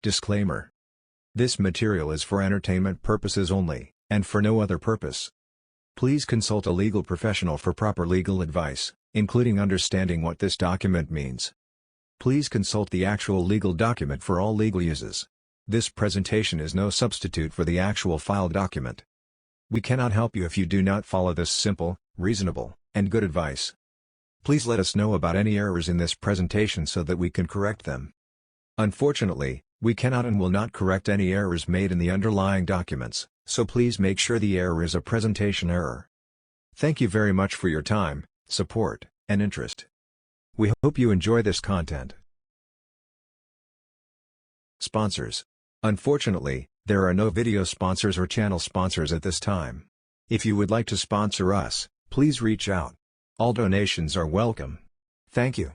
Disclaimer. This material is for entertainment purposes only, and for no other purpose. Please consult a legal professional for proper legal advice, including understanding what this document means. Please consult the actual legal document for all legal uses. This presentation is no substitute for the actual filed document. We cannot help you if you do not follow this simple, reasonable, and good advice. Please let us know about any errors in this presentation so that we can correct them. Unfortunately, we cannot and will not correct any errors made in the underlying documents, so please make sure the error is a presentation error. Thank you very much for your time, support, and interest. We hope you enjoy this content. Sponsors. Unfortunately, there are no video sponsors or channel sponsors at this time. If you would like to sponsor us, please reach out. All donations are welcome. Thank you.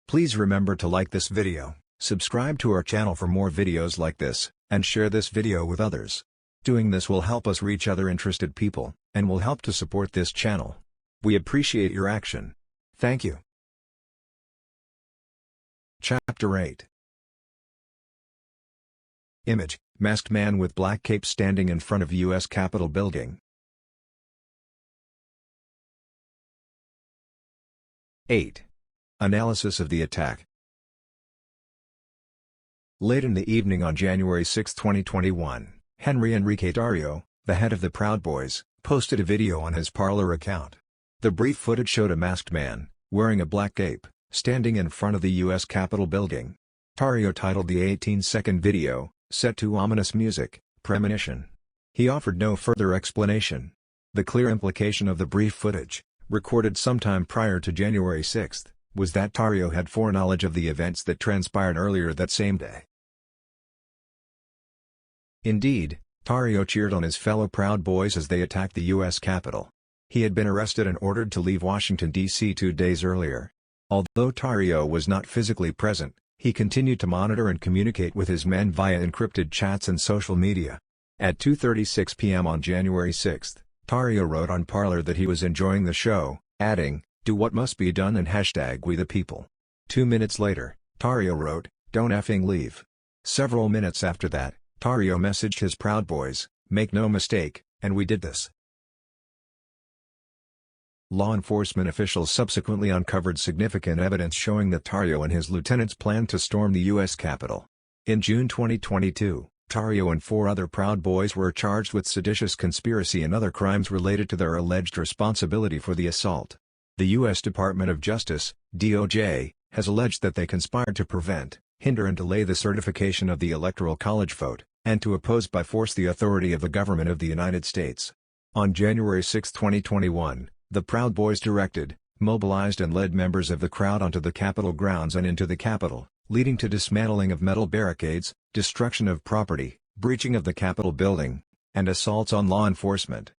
Please remember to like this video, subscribe to our channel for more videos like this, and share this video with others. Doing this will help us reach other interested people, and will help to support this channel. We appreciate your action. Thank you. Chapter 8. Image: masked man with black cape standing in front of U.S. Capitol building. 8. Analysis of the attack. Late in the evening on January 6, 2021, Henry Enrique Tarrio, the head of the Proud Boys, posted a video on his Parler account. The brief footage showed a masked man, wearing a black cape, standing in front of the U.S. Capitol building. Tarrio titled the 18-second video, set to ominous music, Premonition. He offered no further explanation. The clear implication of the brief footage, recorded sometime prior to January 6, was that Tarrio had foreknowledge of the events that transpired earlier that same day. Indeed, Tarrio cheered on his fellow Proud Boys as they attacked the U.S. Capitol. He had been arrested and ordered to leave Washington, D.C. 2 days earlier. Although Tarrio was not physically present, he continued to monitor and communicate with his men via encrypted chats and social media. At 2:36 p.m. on January 6, Tarrio wrote on Parler that he was enjoying the show, adding, "Do what must be done and #We the people." 2 minutes later, Tarrio wrote, "Don't effing leave." Several minutes after that, Tarrio messaged his Proud Boys, "Make no mistake, and we did this." Law enforcement officials subsequently uncovered significant evidence showing that Tarrio and his lieutenants planned to storm the U.S. Capitol. In June 2022, Tarrio and 4 other Proud Boys were charged with seditious conspiracy and other crimes related to their alleged responsibility for the assault. The U.S. Department of Justice, DOJ, has alleged that they conspired to prevent, hinder and delay the certification of the Electoral College vote, and to oppose by force the authority of the government of the United States. On January 6, 2021, the Proud Boys directed, mobilized and led members of the crowd onto the Capitol grounds and into the Capitol, leading to dismantling of metal barricades, destruction of property, breaching of the Capitol building, and assaults on law enforcement.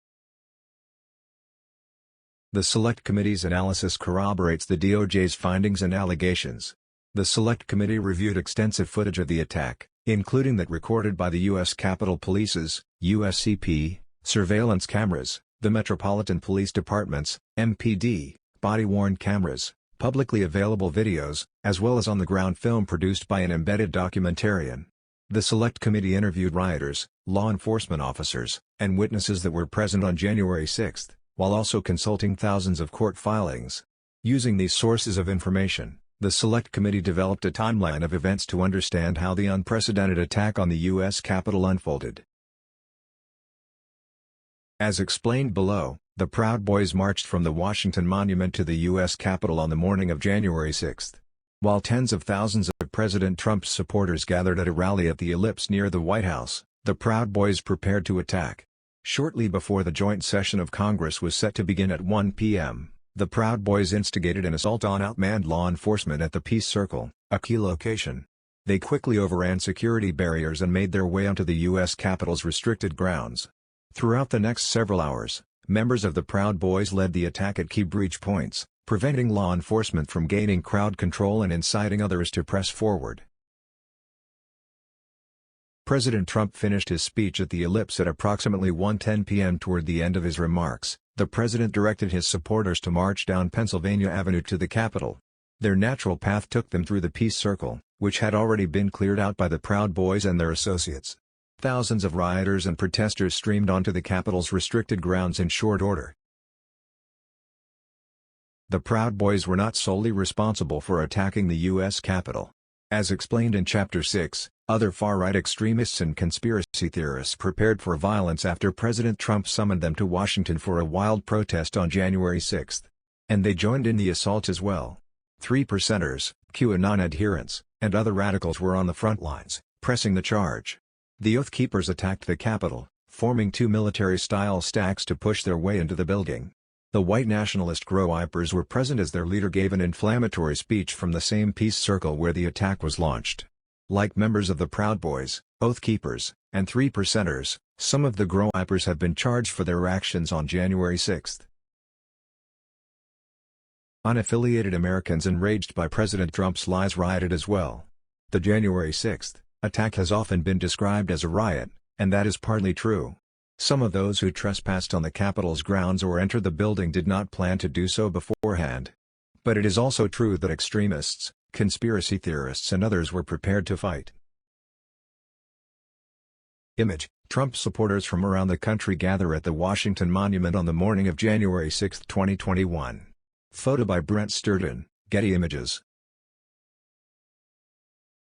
The Select Committee's analysis corroborates the DOJ's findings and allegations. The Select Committee reviewed extensive footage of the attack, including that recorded by the U.S. Capitol Police's, USCP, surveillance cameras, the Metropolitan Police Department's, MPD, body-worn cameras, publicly available videos, as well as on-the-ground film produced by an embedded documentarian. The Select Committee interviewed rioters, law enforcement officers, and witnesses that were present on January 6, while also consulting thousands of court filings. Using these sources of information, the Select Committee developed a timeline of events to understand how the unprecedented attack on the U.S. Capitol unfolded. As explained below, the Proud Boys marched from the Washington Monument to the U.S. Capitol on the morning of January 6. While tens of thousands of President Trump's supporters gathered at a rally at the Ellipse near the White House, the Proud Boys prepared to attack. Shortly before the joint session of Congress was set to begin at 1 p.m., the Proud Boys instigated an assault on outmanned law enforcement at the Peace Circle, a key location. They quickly overran security barriers and made their way onto the U.S. Capitol's restricted grounds. Throughout the next several hours, members of the Proud Boys led the attack at key breach points, preventing law enforcement from gaining crowd control and inciting others to press forward. President Trump finished his speech at the Ellipse at approximately 1:10 p.m. Toward the end of his remarks, the president directed his supporters to march down Pennsylvania Avenue to the Capitol. Their natural path took them through the Peace Circle, which had already been cleared out by the Proud Boys and their associates. Thousands of rioters and protesters streamed onto the Capitol's restricted grounds in short order. The Proud Boys were not solely responsible for attacking the U.S. Capitol. As explained in Chapter 6, other far-right extremists and conspiracy theorists prepared for violence after President Trump summoned them to Washington for a wild protest on January 6. And they joined in the assault as well. 3%ers, QAnon adherents, and other radicals were on the front lines, pressing the charge. The Oath Keepers attacked the Capitol, forming two military-style stacks to push their way into the building. The white nationalist Rioters were present as their leader gave an inflammatory speech from the same Peace Circle where the attack was launched. Like members of the Proud Boys, Oath Keepers, and 3%ers, some of the Rioters have been charged for their actions on January 6. Unaffiliated Americans enraged by President Trump's lies rioted as well. The January 6 attack has often been described as a riot, and that is partly true. Some of those who trespassed on the Capitol's grounds or entered the building did not plan to do so beforehand. But it is also true that extremists, conspiracy theorists and others were prepared to fight. Image: Trump supporters from around the country gather at the Washington Monument on the morning of January 6, 2021. Photo by Brent Sturgeon, Getty Images.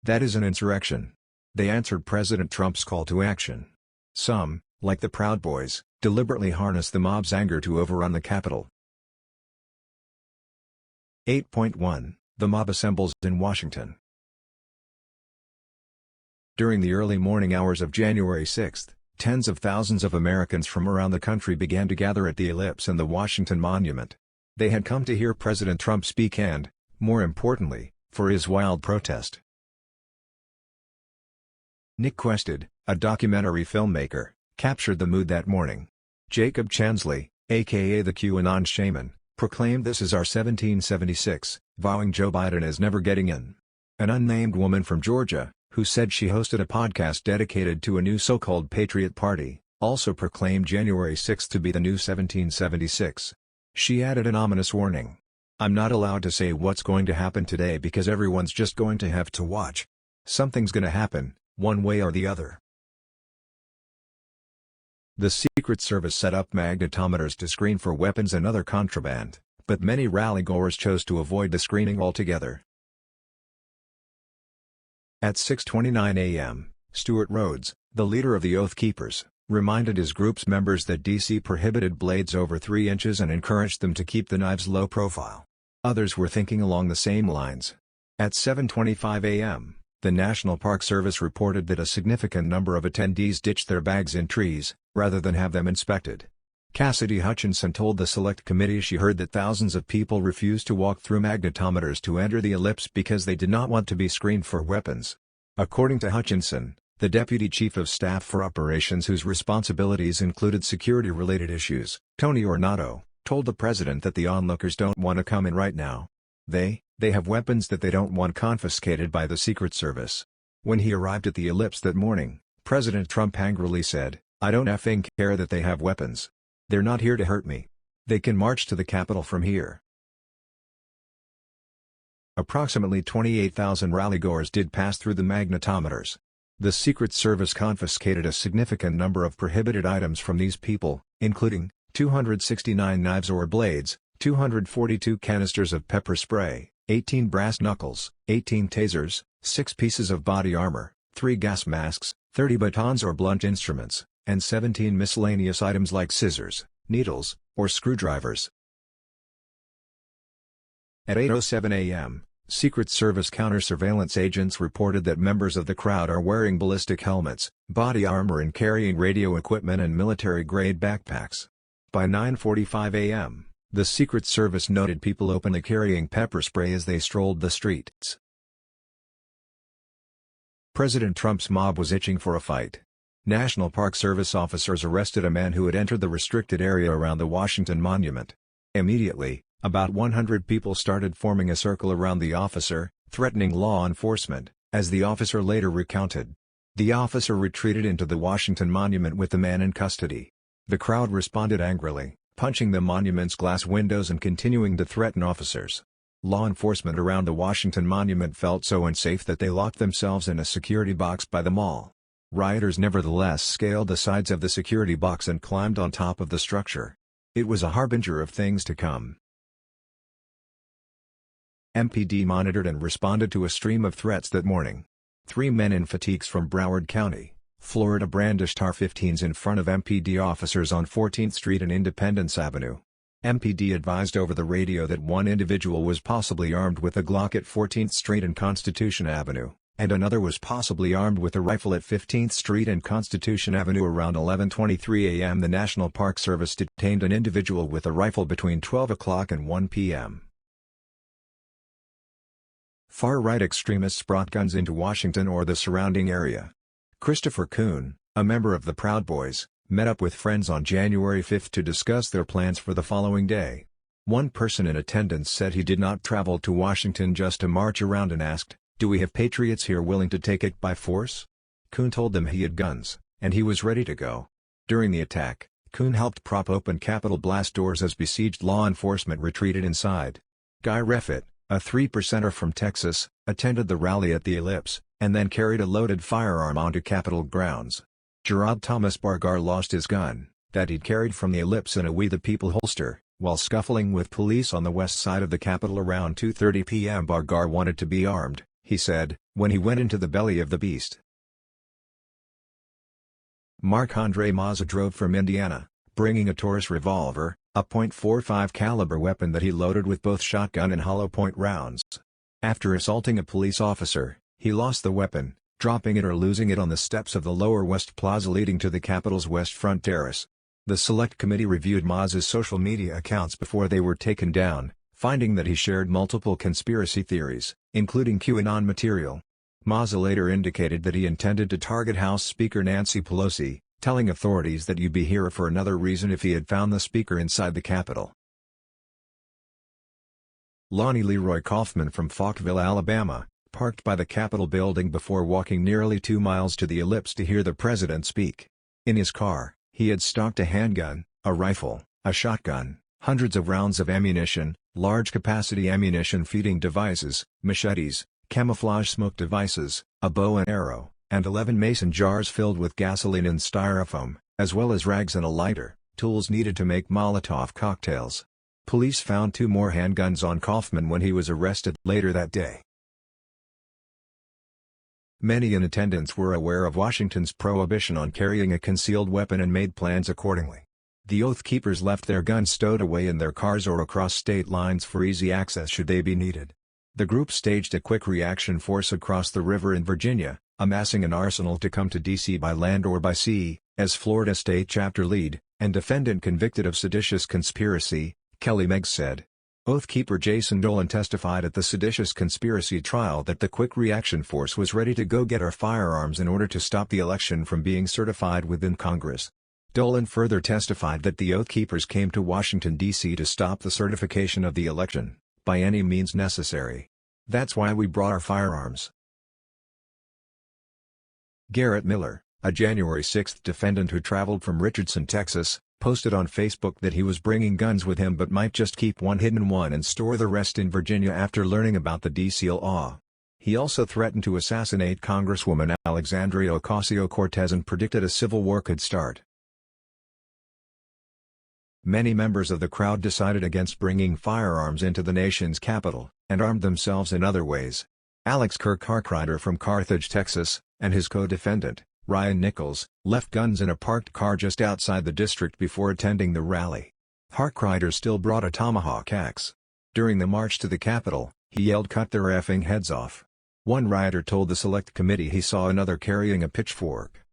That is an insurrection. They answered President Trump's call to action. Some, like the Proud Boys, deliberately harnessed the mob's anger to overrun the Capitol. 8.1 The mob assembles in Washington. During the early morning hours of January 6, tens of thousands of Americans from around the country began to gather at the Ellipse and the Washington Monument. They had come to hear President Trump speak and, more importantly, for his wild protest. Nick Quested, a documentary filmmaker, captured the mood that morning. Jacob Chansley, aka the QAnon Shaman, proclaimed "This is our 1776, vowing Joe Biden is never getting in." An unnamed woman from Georgia, who said she hosted a podcast dedicated to a new so-called Patriot Party, also proclaimed January 6 to be the new 1776. She added an ominous warning. "I'm not allowed to say what's going to happen today because everyone's just going to have to watch. Something's gonna happen, one way or the other." The Secret Service set up magnetometers to screen for weapons and other contraband, but many rally-goers chose to avoid the screening altogether. At 6:29 a.m., Stuart Rhodes, the leader of the Oath Keepers, reminded his group's members that D.C. prohibited blades over 3 inches and encouraged them to keep the knives low profile. Others were thinking along the same lines. At 7:25 a.m., the National Park Service reported that a significant number of attendees ditched their bags in trees, rather than have them inspected. Cassidy Hutchinson told the Select Committee she heard that thousands of people refused to walk through magnetometers to enter the Ellipse because they did not want to be screened for weapons. According to Hutchinson, the Deputy Chief of Staff for Operations whose responsibilities included security-related issues, Tony Ornato, told the president that the onlookers don't want to come in right now. They have weapons that they don't want confiscated by the Secret Service. When he arrived at the Ellipse that morning, President Trump angrily said, "I don't effing care that they have weapons. They're not here to hurt me. They can march to the Capitol from here." Approximately 28,000 rallygoers did pass through the magnetometers. The Secret Service confiscated a significant number of prohibited items from these people, including 269 knives or blades, 242 canisters of pepper spray, 18 brass knuckles, 18 tasers, 6 pieces of body armor, 3 gas masks, 30 batons or blunt instruments, and 17 miscellaneous items like scissors, needles, or screwdrivers. At 8:07 a.m., Secret Service counter-surveillance agents reported that members of the crowd are wearing ballistic helmets, body armor and carrying radio equipment and military-grade backpacks. By 9:45 a.m., the Secret Service noted people openly carrying pepper spray as they strolled the streets. President Trump's mob was itching for a fight. National Park Service officers arrested a man who had entered the restricted area around the Washington Monument. Immediately, about 100 people started forming a circle around the officer, threatening law enforcement, as the officer later recounted. The officer retreated into the Washington Monument with the man in custody. The crowd responded angrily, punching the monument's glass windows and continuing to threaten officers. Law enforcement around the Washington Monument felt so unsafe that they locked themselves in a security box by the mall. Rioters nevertheless scaled the sides of the security box and climbed on top of the structure. It was a harbinger of things to come. MPD monitored and responded to a stream of threats that morning. 3 men in fatigues from Broward County, Florida brandished AR-15s in front of MPD officers on 14th Street and Independence Avenue. MPD advised over the radio that one individual was possibly armed with a Glock at 14th Street and Constitution Avenue, and another was possibly armed with a rifle at 15th Street and Constitution Avenue. Around 11:23 a.m. the National Park Service detained an individual with a rifle between 12 o'clock and 1 p.m. Far-right extremists brought guns into Washington or the surrounding area. Christopher Kuhn, a member of the Proud Boys, met up with friends on January 5 to discuss their plans for the following day. One person in attendance said he did not travel to Washington just to march around and asked, "Do we have patriots here willing to take it by force?" Kuhn told them he had guns, and he was ready to go. During the attack, Kuhn helped prop open Capitol blast doors as besieged law enforcement retreated inside. Guy Reffitt, a 3%er from Texas, attended the rally at the Ellipse, and then carried a loaded firearm onto Capitol grounds. Gerard Thomas Bargar lost his gun, that he'd carried from the Ellipse in a We the People holster, while scuffling with police on the west side of the Capitol around 2:30 p.m. Bargar wanted to be armed, he said, when he went into the belly of the beast. Marc-André Mazza drove from Indiana, bringing a Taurus revolver, a .45 caliber weapon that he loaded with both shotgun and hollow point rounds. After assaulting a police officer, he lost the weapon, dropping it or losing it on the steps of the Lower West Plaza leading to the Capitol's West Front Terrace. The Select Committee reviewed Mazza's social media accounts before they were taken down, finding that he shared multiple conspiracy theories, including QAnon material. Mazza later indicated that he intended to target House Speaker Nancy Pelosi, telling authorities that you'd be here for another reason if he had found the speaker inside the Capitol. Lonnie Leroy Kaufman from Falkville, Alabama, parked by the Capitol building before walking nearly 2 miles to the Ellipse to hear the president speak. In his car, he had stocked a handgun, a rifle, a shotgun, hundreds of rounds of ammunition, large-capacity ammunition feeding devices, machetes, camouflage smoke devices, a bow and arrow, and 11 mason jars filled with gasoline and styrofoam, as well as rags and a lighter, tools needed to make Molotov cocktails. Police found 2 more handguns on Kaufman when he was arrested later that day. Many in attendance were aware of Washington's prohibition on carrying a concealed weapon and made plans accordingly. The Oath Keepers left their guns stowed away in their cars or across state lines for easy access should they be needed. The group staged a quick reaction force across the river in Virginia, amassing an arsenal to come to D.C. by land or by sea, as Florida State Chapter lead, and defendant convicted of seditious conspiracy, Kelly Meggs said. Oath Keeper Jason Dolan testified at the seditious conspiracy trial that the Quick Reaction Force was ready to go get our firearms in order to stop the election from being certified within Congress. Dolan further testified that the Oath Keepers came to Washington, D.C. to stop the certification of the election, by any means necessary. That's why we brought our firearms. Garrett Miller, a January 6 defendant who traveled from Richardson, Texas, posted on Facebook that he was bringing guns with him but might just keep one hidden one and store the rest in Virginia after learning about the D.C. law. He also threatened to assassinate Congresswoman Alexandria Ocasio-Cortez and predicted a civil war could start. Many members of the crowd decided against bringing firearms into the nation's capital, and armed themselves in other ways. Alex Kirkrider from Carthage, Texas, and his co-defendant, Ryan Nichols, left guns in a parked car just outside the district before attending the rally. Harkrider still brought a tomahawk axe. During the march to the Capitol, he yelled, "Cut their effing heads off." One rioter told the Select Committee he saw another carrying a pitchfork.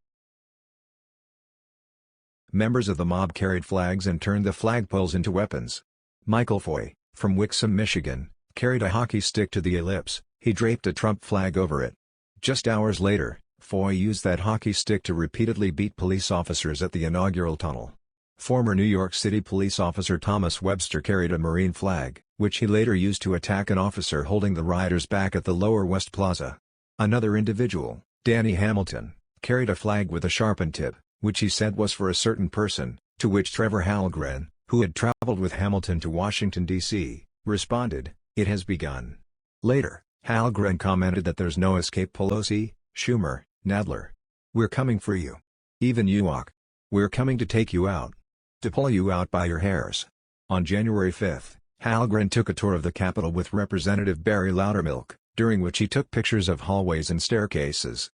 Members of the mob carried flags and turned the flagpoles into weapons. Michael Foy, from Wixom, Michigan, carried a hockey stick to the Ellipse. He draped a Trump flag over it. Just hours later, Foy used that hockey stick to repeatedly beat police officers at the inaugural tunnel. Former New York City police officer Thomas Webster carried a Marine flag, which he later used to attack an officer holding the rioters back at the Lower West Plaza. Another individual, Danny Hamilton, carried a flag with a sharpened tip, which he said was for a certain person, to which Trevor Halgren, who had traveled with Hamilton to Washington, D.C., responded, It has begun. Later, Halgren commented that there's no escape. Pelosi, Schumer, Nadler. We're coming for you. Even UOC. We're coming to take you out. To pull you out by your hairs. On January 5, Halgren took a tour of the Capitol with Representative Barry Loudermilk, during which he took pictures of hallways and staircases.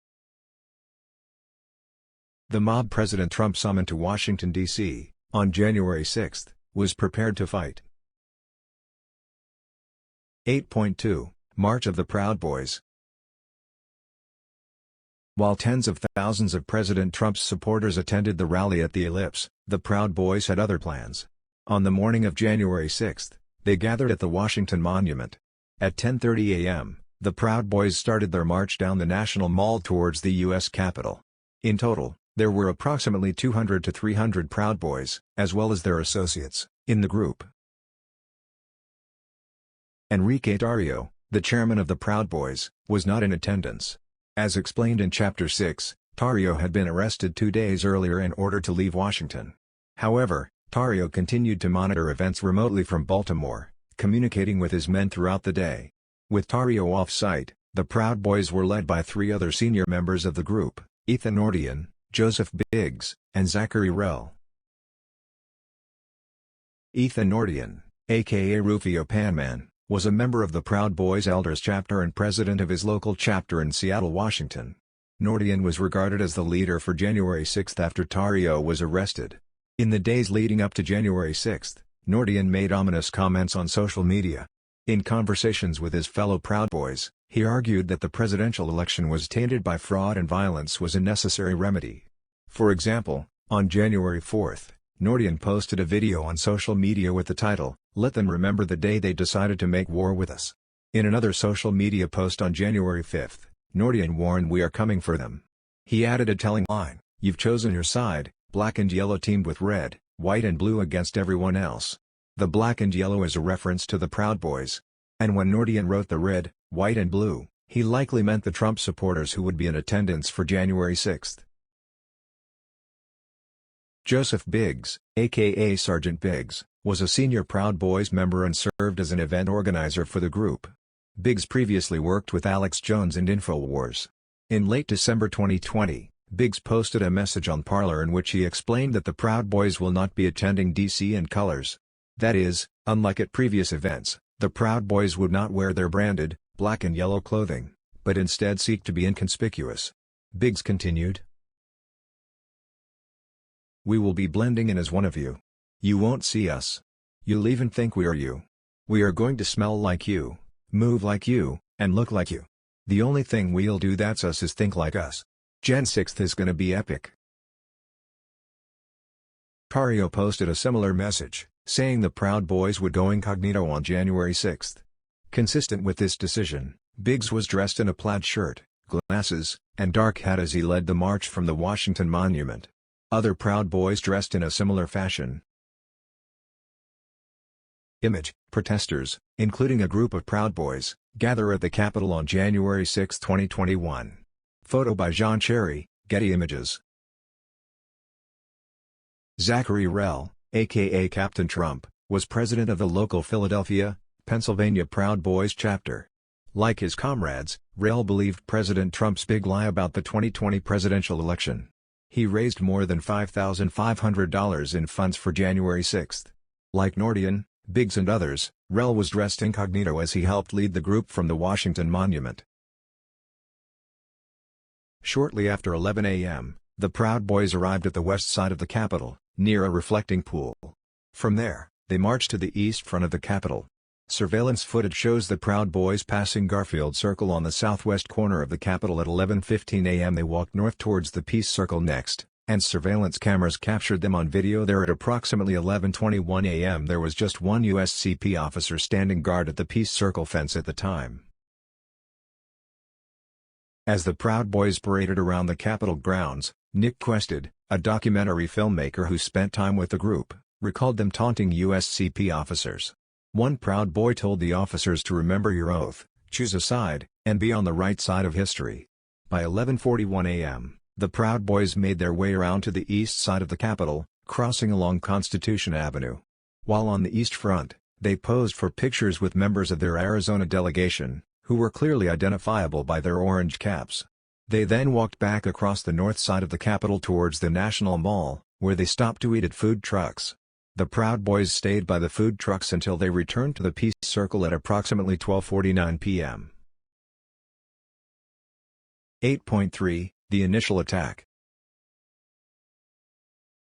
The mob President Trump summoned to Washington, D.C., on January 6, was prepared to fight. 8.2 March of the Proud Boys. While tens of thousands of President Trump's supporters attended the rally at the Ellipse, the Proud Boys had other plans. On the morning of January 6, they gathered at the Washington Monument. At 10:30 a.m., the Proud Boys started their march down the National Mall towards the U.S. Capitol. In total, there were approximately 200 to 300 Proud Boys, as well as their associates, in the group. Enrique Tarrio, the chairman of the Proud Boys, was not in attendance. As explained in Chapter 6, Tarrio had been arrested 2 days earlier in order to leave Washington. However, Tarrio continued to monitor events remotely from Baltimore, communicating with his men throughout the day. With Tarrio off-site, the Proud Boys were led by 3 other senior members of the group, Ethan Norton, Joseph Biggs, and Zachary Rell. Ethan Norton, a.k.a. Rufio Panman, was a member of the Proud Boys Elders chapter and president of his local chapter in Seattle, Washington. Norton was regarded as the leader for January 6 after Tarrio was arrested. In the days leading up to January 6, Norton made ominous comments on social media. In conversations with his fellow Proud Boys, he argued that the presidential election was tainted by fraud and violence was a necessary remedy. For example, on January 4, Norton posted a video on social media with the title, "Let them remember the day they decided to make war with us." In another social media post on January 5, Norton warned, "We are coming for them." He added a telling line, "You've chosen your side, black and yellow teamed with red, white and blue against everyone else." The black and yellow is a reference to the Proud Boys. And when Norton wrote the red, white and blue, he likely meant the Trump supporters who would be in attendance for January 6. Joseph Biggs, a.k.a. Sergeant Biggs, was a senior Proud Boys member and served as an event organizer for the group. Biggs previously worked with Alex Jones and InfoWars. In late December 2020, Biggs posted a message on Parler in which he explained that the Proud Boys will not be attending D.C. in colors. That is, unlike at previous events, the Proud Boys would not wear their branded, black and yellow clothing, but instead seek to be inconspicuous. Biggs continued, "We will be blending in as one of you. You won't see us. You'll even think we are you. We are going to smell like you, move like you, and look like you. The only thing we'll do that's us is think like us. Jan 6th is gonna be epic." Tarrio posted a similar message, saying the Proud Boys would go incognito on January 6. Consistent with this decision, Biggs was dressed in a plaid shirt, glasses, and dark hat as he led the march from the Washington Monument. Other Proud Boys dressed in a similar fashion. Image: Protestors, including a group of Proud Boys, gather at the Capitol on January 6, 2021. Photo by Jean Cherry, Getty Images. Zachary Rell, a.k.a. Captain Trump, was president of the local Philadelphia, Pennsylvania Proud Boys chapter. Like his comrades, Rell believed President Trump's big lie about the 2020 presidential election. He raised more than $5,500 in funds for January 6. Like Norton, Biggs and others, Rell was dressed incognito as he helped lead the group from the Washington Monument. Shortly after 11 a.m., the Proud Boys arrived at the west side of the Capitol, near a reflecting pool. From there, they marched to the east front of the Capitol. Surveillance footage shows the Proud Boys passing Garfield Circle on the southwest corner of the Capitol at 11:15 a.m. They walked north towards the Peace Circle next, and surveillance cameras captured them on video there at approximately 11:21 a.m. There was just one USCP officer standing guard at the Peace Circle fence at the time. As the Proud Boys paraded around the Capitol grounds, Nick Quested, a documentary filmmaker who spent time with the group, recalled them taunting USCP officers. One Proud Boy told the officers to remember your oath, choose a side, and be on the right side of history. By 11:41 a.m., the Proud Boys made their way around to the east side of the Capitol, crossing along Constitution Avenue. While on the east front, They posed for pictures with members of their Arizona delegation, who were clearly identifiable by their orange caps. They then walked back across the north side of the Capitol towards the National Mall, where they stopped to eat at food trucks. The Proud Boys stayed by the food trucks until they returned to the Peace Circle at approximately 12:49 p.m. 8.3 The initial attack.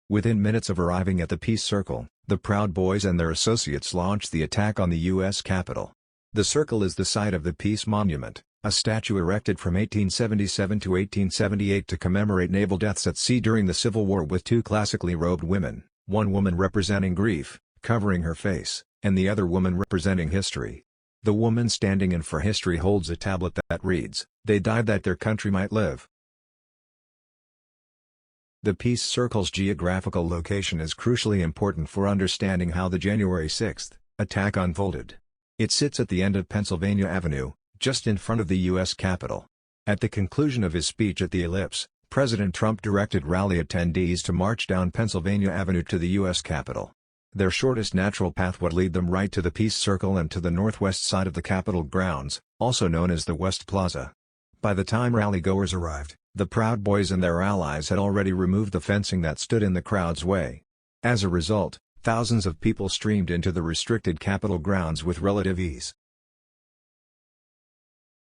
Within minutes of arriving at the Peace Circle, the Proud Boys and their associates launched the attack on the U.S. Capitol. The circle is the site of the Peace Monument, a statue erected from 1877 to 1878 to commemorate naval deaths at sea during the Civil War, with two classically robed women, one woman representing grief, covering her face, and the other woman representing history. The woman standing in for history holds a tablet that reads, "They died that their country might live." The Peace Circle's geographical location is crucially important for understanding how the January 6th attack unfolded. It sits at the end of Pennsylvania Avenue, just in front of the U.S. Capitol. At the conclusion of his speech at the Ellipse, President Trump directed rally attendees to march down Pennsylvania Avenue to the U.S. Capitol. Their shortest natural path would lead them right to the Peace Circle and to the northwest side of the Capitol grounds, also known as the West Plaza. By the time rally-goers arrived, the Proud Boys and their allies had already removed the fencing that stood in the crowd's way. As a result, thousands of people streamed into the restricted Capitol grounds with relative ease.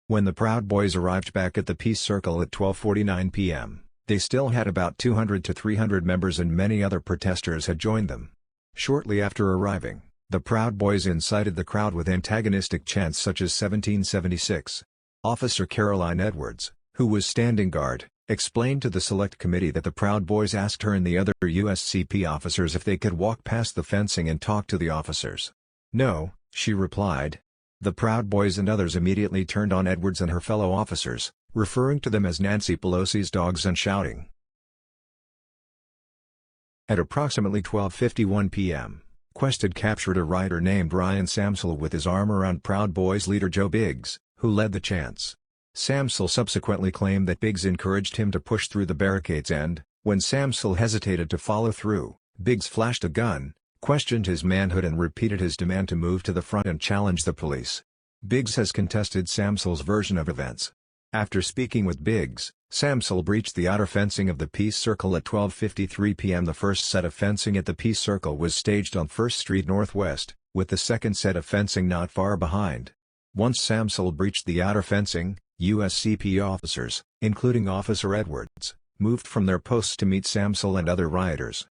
When the Proud Boys arrived back at the Peace Circle at 12:49 p.m., they still had about 200 to 300 members, and many other protesters had joined them. Shortly after arriving, the Proud Boys incited the crowd with antagonistic chants such as 1776. Officer Caroline Edwards, who was standing guard, explained to the Select Committee that the Proud Boys asked her and the other USCP officers if they could walk past the fencing and talk to the officers. "No," she replied. The Proud Boys and others immediately turned on Edwards and her fellow officers, referring to them as Nancy Pelosi's dogs and shouting. At approximately 12:51 p.m., Quest had captured a rider named Ryan Samsel with his arm around Proud Boys leader Joe Biggs, who led the chants. Samsel subsequently claimed that Biggs encouraged him to push through the barricades and, when Samsel hesitated to follow through, Biggs flashed a gun, questioned his manhood and repeated his demand to move to the front and challenge the police. Biggs has contested Samsel's version of events. After speaking with Biggs, Samsel breached the outer fencing of the Peace Circle at 12:53 p.m. The first set of fencing at the Peace Circle was staged on 1st Street Northwest, with the second set of fencing not far behind. Once Samsel breached the outer fencing, USCP officers, including Officer Edwards, moved from their posts to meet Samsel and other rioters.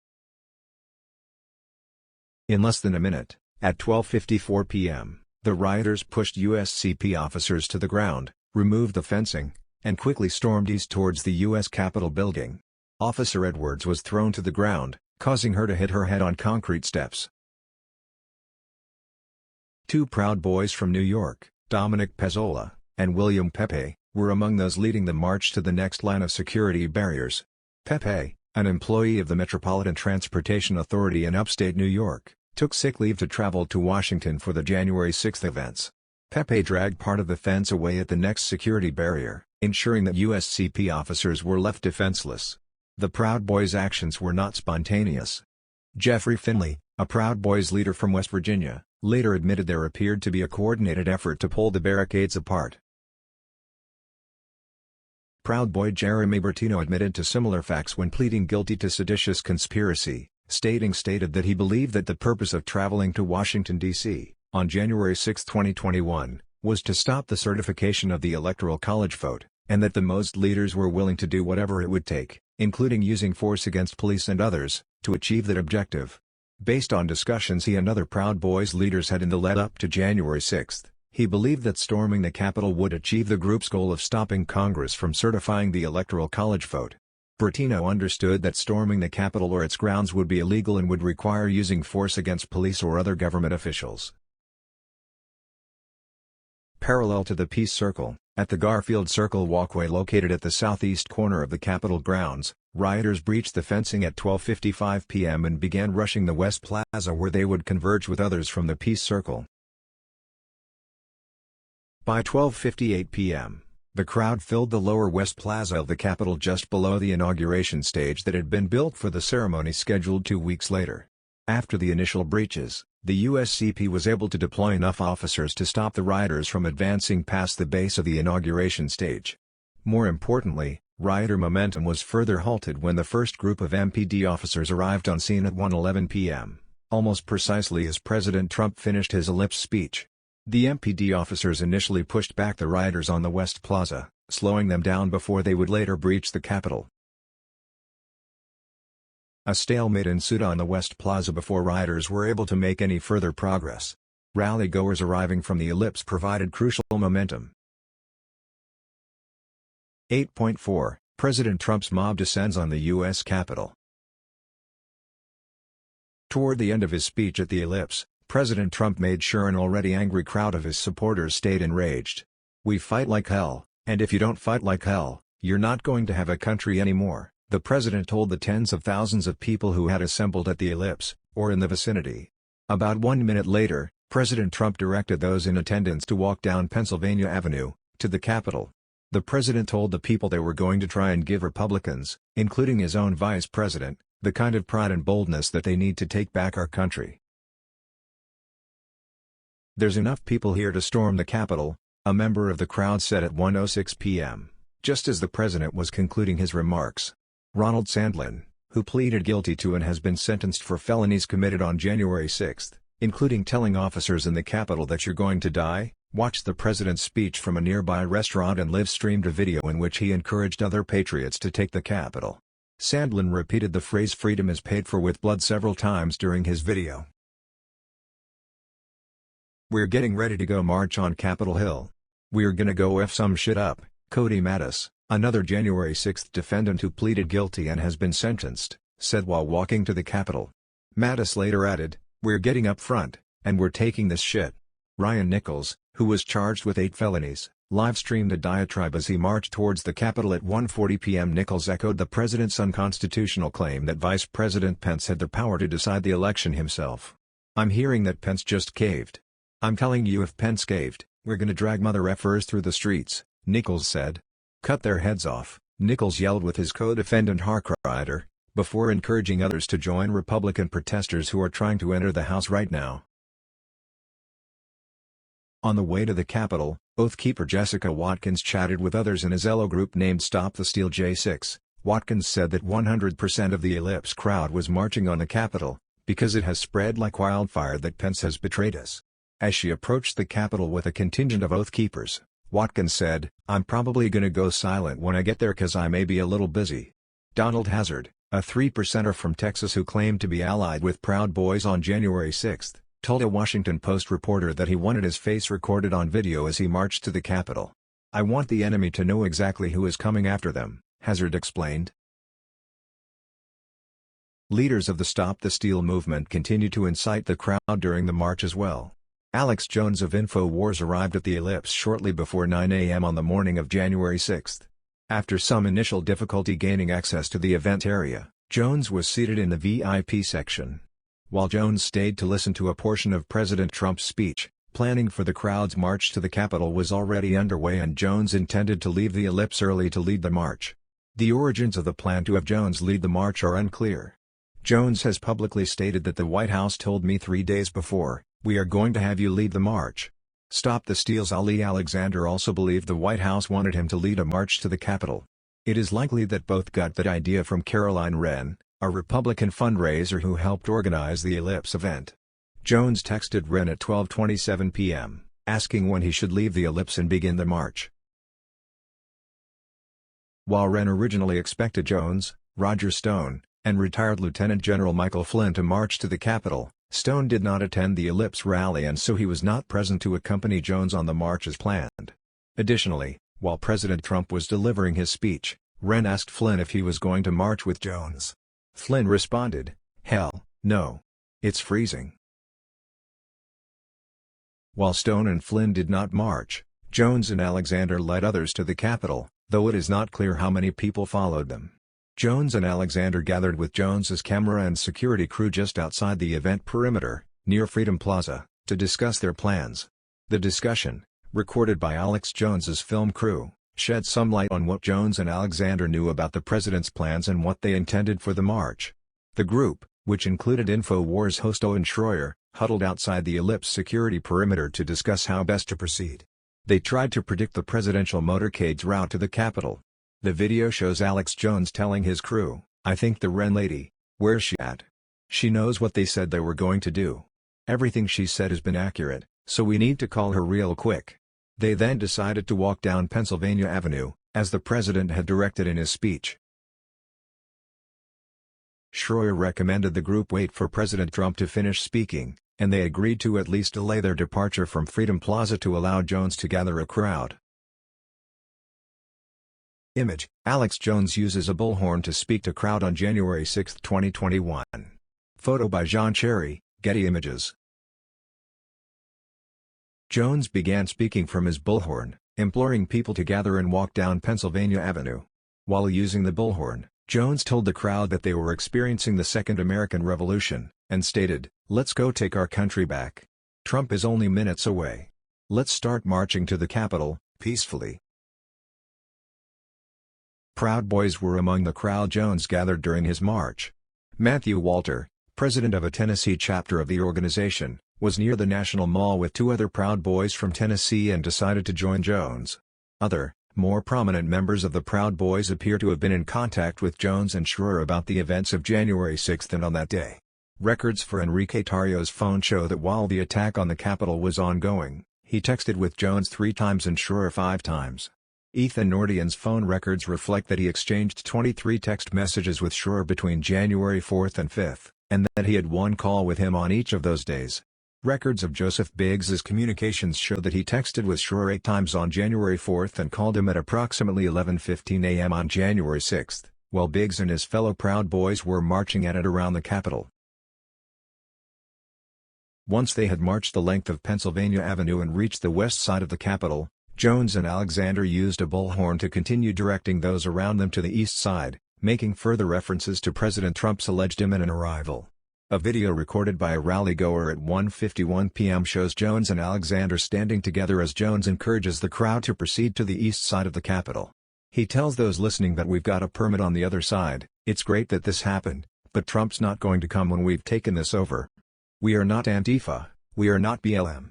In less than a minute, at 12:54 p.m., the rioters pushed USCP officers to the ground, removed the fencing, and quickly stormed east towards the U.S. Capitol building. Officer Edwards was thrown to the ground, causing her to hit her head on concrete steps. Two Proud Boys from New York, Dominic Pezzola and William Pepe, were among those leading the march to the next line of security barriers. Pepe, an employee of the Metropolitan Transportation Authority in upstate New York, took sick leave to travel to Washington for the January 6 events. Pepe dragged part of the fence away at the next security barrier, ensuring that USCP officers were left defenseless. The Proud Boys' actions were not spontaneous. Jeffrey Finley, a Proud Boys leader from West Virginia, later admitted there appeared to be a coordinated effort to pull the barricades apart. Proud Boy Jeremy Bertino admitted to similar facts when pleading guilty to seditious conspiracy, stated that he believed that the purpose of traveling to Washington, D.C., on January 6, 2021, was to stop the certification of the Electoral College vote, and that the most leaders were willing to do whatever it would take, including using force against police and others, to achieve that objective. Based on discussions he and other Proud Boys leaders had in the lead-up to January 6, he believed that storming the Capitol would achieve the group's goal of stopping Congress from certifying the Electoral College vote. Bertino understood that storming the Capitol or its grounds would be illegal and would require using force against police or other government officials. Parallel to the Peace Circle, at the Garfield Circle walkway located at the southeast corner of the Capitol grounds, rioters breached the fencing at 12:55 p.m. and began rushing the West Plaza where they would converge with others from the Peace Circle. By 12:58 p.m., the crowd filled the lower West Plaza of the Capitol just below the inauguration stage that had been built for the ceremony scheduled 2 weeks later. After the initial breaches, The USCP was able to deploy enough officers to stop the rioters from advancing past the base of the inauguration stage. More importantly, rioter momentum was further halted when the first group of MPD officers arrived on scene at 1:11 p.m., almost precisely as President Trump finished his ellipse speech. The MPD officers initially pushed back the rioters on the West Plaza, slowing them down before they would later breach the Capitol. A stalemate ensued on the West Plaza before rioters were able to make any further progress. Rally-goers arriving from the ellipse provided crucial momentum. 8.4 President Trump's mob descends on the U.S. Capitol. Toward the end of his speech at the ellipse, President Trump made sure an already angry crowd of his supporters stayed enraged. "We fight like hell, and if you don't fight like hell, you're not going to have a country anymore," the president told the tens of thousands of people who had assembled at the ellipse, or in the vicinity. About 1 minute later, President Trump directed those in attendance to walk down Pennsylvania Avenue, to the Capitol. The president told the people they were going to try and give Republicans, including his own vice president, the kind of pride and boldness that they need to take back our country. "There's enough people here to storm the Capitol," a member of the crowd said at 1:06 p.m., just as the president was concluding his remarks. Ronald Sandlin, who pleaded guilty to and has been sentenced for felonies committed on January 6, including telling officers in the Capitol that you're going to die, watched the president's speech from a nearby restaurant and live-streamed a video in which he encouraged other patriots to take the Capitol. Sandlin repeated the phrase "freedom is paid for with blood" several times during his video. "We're getting ready to go march on Capitol Hill. We're gonna go F some shit up," Cody Mattis, another January 6 defendant who pleaded guilty and has been sentenced, said while walking to the Capitol. Mattis later added, "We're getting up front, and we're taking this shit." Ryan Nichols, who was charged with 8 felonies, live-streamed a diatribe as he marched towards the Capitol at 1:40 p.m. Nichols echoed the president's unconstitutional claim that Vice President Pence had the power to decide the election himself. "I'm hearing that Pence just caved. I'm telling you, if Pence caved, we're gonna drag mother effers through the streets," Nichols said. "Cut their heads off," Nichols yelled with his co-defendant Harker, before encouraging others to join Republican protesters who are trying to enter the House right now. On the way to the Capitol, Oathkeeper Jessica Watkins chatted with others in a Zello group named Stop the Steal J6. Watkins said that 100% of the ellipse crowd was marching on the Capitol, because it has spread like wildfire that Pence has betrayed us. As she approached the Capitol with a contingent of Oathkeepers, Watkins said, "I'm probably gonna go silent when I get there 'cause I may be a little busy." Donald Hazard, a 3%er from Texas who claimed to be allied with Proud Boys on January 6, told a Washington Post reporter that he wanted his face recorded on video as he marched to the Capitol. "I want the enemy to know exactly who is coming after them," Hazard explained. Leaders of the Stop the Steal movement continued to incite the crowd during the march as well. Alex Jones of InfoWars arrived at the ellipse shortly before 9 a.m. on the morning of January 6. After some initial difficulty gaining access to the event area, Jones was seated in the VIP section. While Jones stayed to listen to a portion of President Trump's speech, planning for the crowd's march to the Capitol was already underway and Jones intended to leave the ellipse early to lead the march. The origins of the plan to have Jones lead the march are unclear. Jones has publicly stated that the White House told me 3 days before, "We are going to have you lead the march." Stop the Steal's Ali Alexander also believed the White House wanted him to lead a march to the Capitol. It is likely that both got that idea from Caroline Wren, a Republican fundraiser who helped organize the ellipse event. Jones texted Wren at 12:27 p.m., asking when he should leave the ellipse and begin the march. While Wren originally expected Jones, Roger Stone, and retired Lieutenant General Michael Flynn to march to the Capitol, Stone did not attend the ellipse rally and so he was not present to accompany Jones on the march as planned. Additionally, while President Trump was delivering his speech, Wren asked Flynn if he was going to march with Jones. Flynn responded, "Hell, no. It's freezing." While Stone and Flynn did not march, Jones and Alexander led others to the Capitol, though it is not clear how many people followed them. Jones and Alexander gathered with Jones's camera and security crew just outside the event perimeter, near Freedom Plaza, to discuss their plans. The discussion, recorded by Alex Jones's film crew, shed some light on what Jones and Alexander knew about the president's plans and what they intended for the march. The group, which included InfoWars host Owen Schroyer, huddled outside the ellipse security perimeter to discuss how best to proceed. They tried to predict the presidential motorcade's route to the Capitol. The video shows Alex Jones telling his crew, "I think the Wren lady, where's she at? She knows what they said they were going to do. Everything she said has been accurate, so we need to call her real quick." They then decided to walk down Pennsylvania Avenue, as the president had directed in his speech. Schroer recommended the group wait for President Trump to finish speaking, and they agreed to at least delay their departure from Freedom Plaza to allow Jones to gather a crowd. Image: Alex Jones uses a bullhorn to speak to crowd on January 6, 2021. Photo by Jean Cherry, Getty Images. Jones began speaking from his bullhorn, imploring people to gather and walk down Pennsylvania Avenue. While using the bullhorn, Jones told the crowd that they were experiencing the Second American Revolution, and stated, "Let's go take our country back. Trump is only minutes away. Let's start marching to the Capitol, peacefully." Proud Boys were among the crowd Jones gathered during his march. Matthew Walter, president of a Tennessee chapter of the organization, was near the National Mall with two other Proud Boys from Tennessee and decided to join Jones. Other, more prominent members of the Proud Boys appear to have been in contact with Jones and Schroer about the events of January 6 and on that day. Records for Enrique Tarrio's phone show that while the attack on the Capitol was ongoing, he texted with Jones 3 times and Schroer 5 times. Ethan Nordian's phone records reflect that he exchanged 23 text messages with Schroer between January 4 and 5, and that he had one call with him on each of those days. Records of Joseph Biggs's communications show that he texted with Schroer 8 times on January 4 and called him at approximately 11:15 a.m. on January 6, while Biggs and his fellow Proud Boys were marching at it around the Capitol. Once they had marched the length of Pennsylvania Avenue and reached the west side of the Capitol, Jones and Alexander used a bullhorn to continue directing those around them to the east side, making further references to President Trump's alleged imminent arrival. A video recorded by a rally-goer at 1:51 p.m. shows Jones and Alexander standing together as Jones encourages the crowd to proceed to the east side of the Capitol. He tells those listening that we've got a permit on the other side, it's great that this happened, but Trump's not going to come when we've taken this over. We are not Antifa, we are not BLM.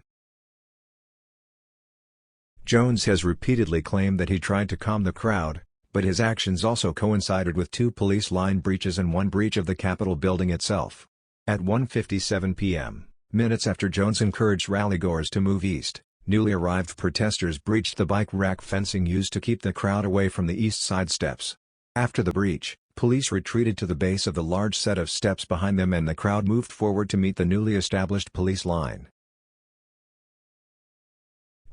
Jones has repeatedly claimed that he tried to calm the crowd, but his actions also coincided with 2 police line breaches and 1 breach of the Capitol building itself. At 1:57 p.m., minutes after Jones encouraged rallygoers to move east, newly arrived protesters breached the bike rack fencing used to keep the crowd away from the east side steps. After the breach, police retreated to the base of the large set of steps behind them and the crowd moved forward to meet the newly established police line.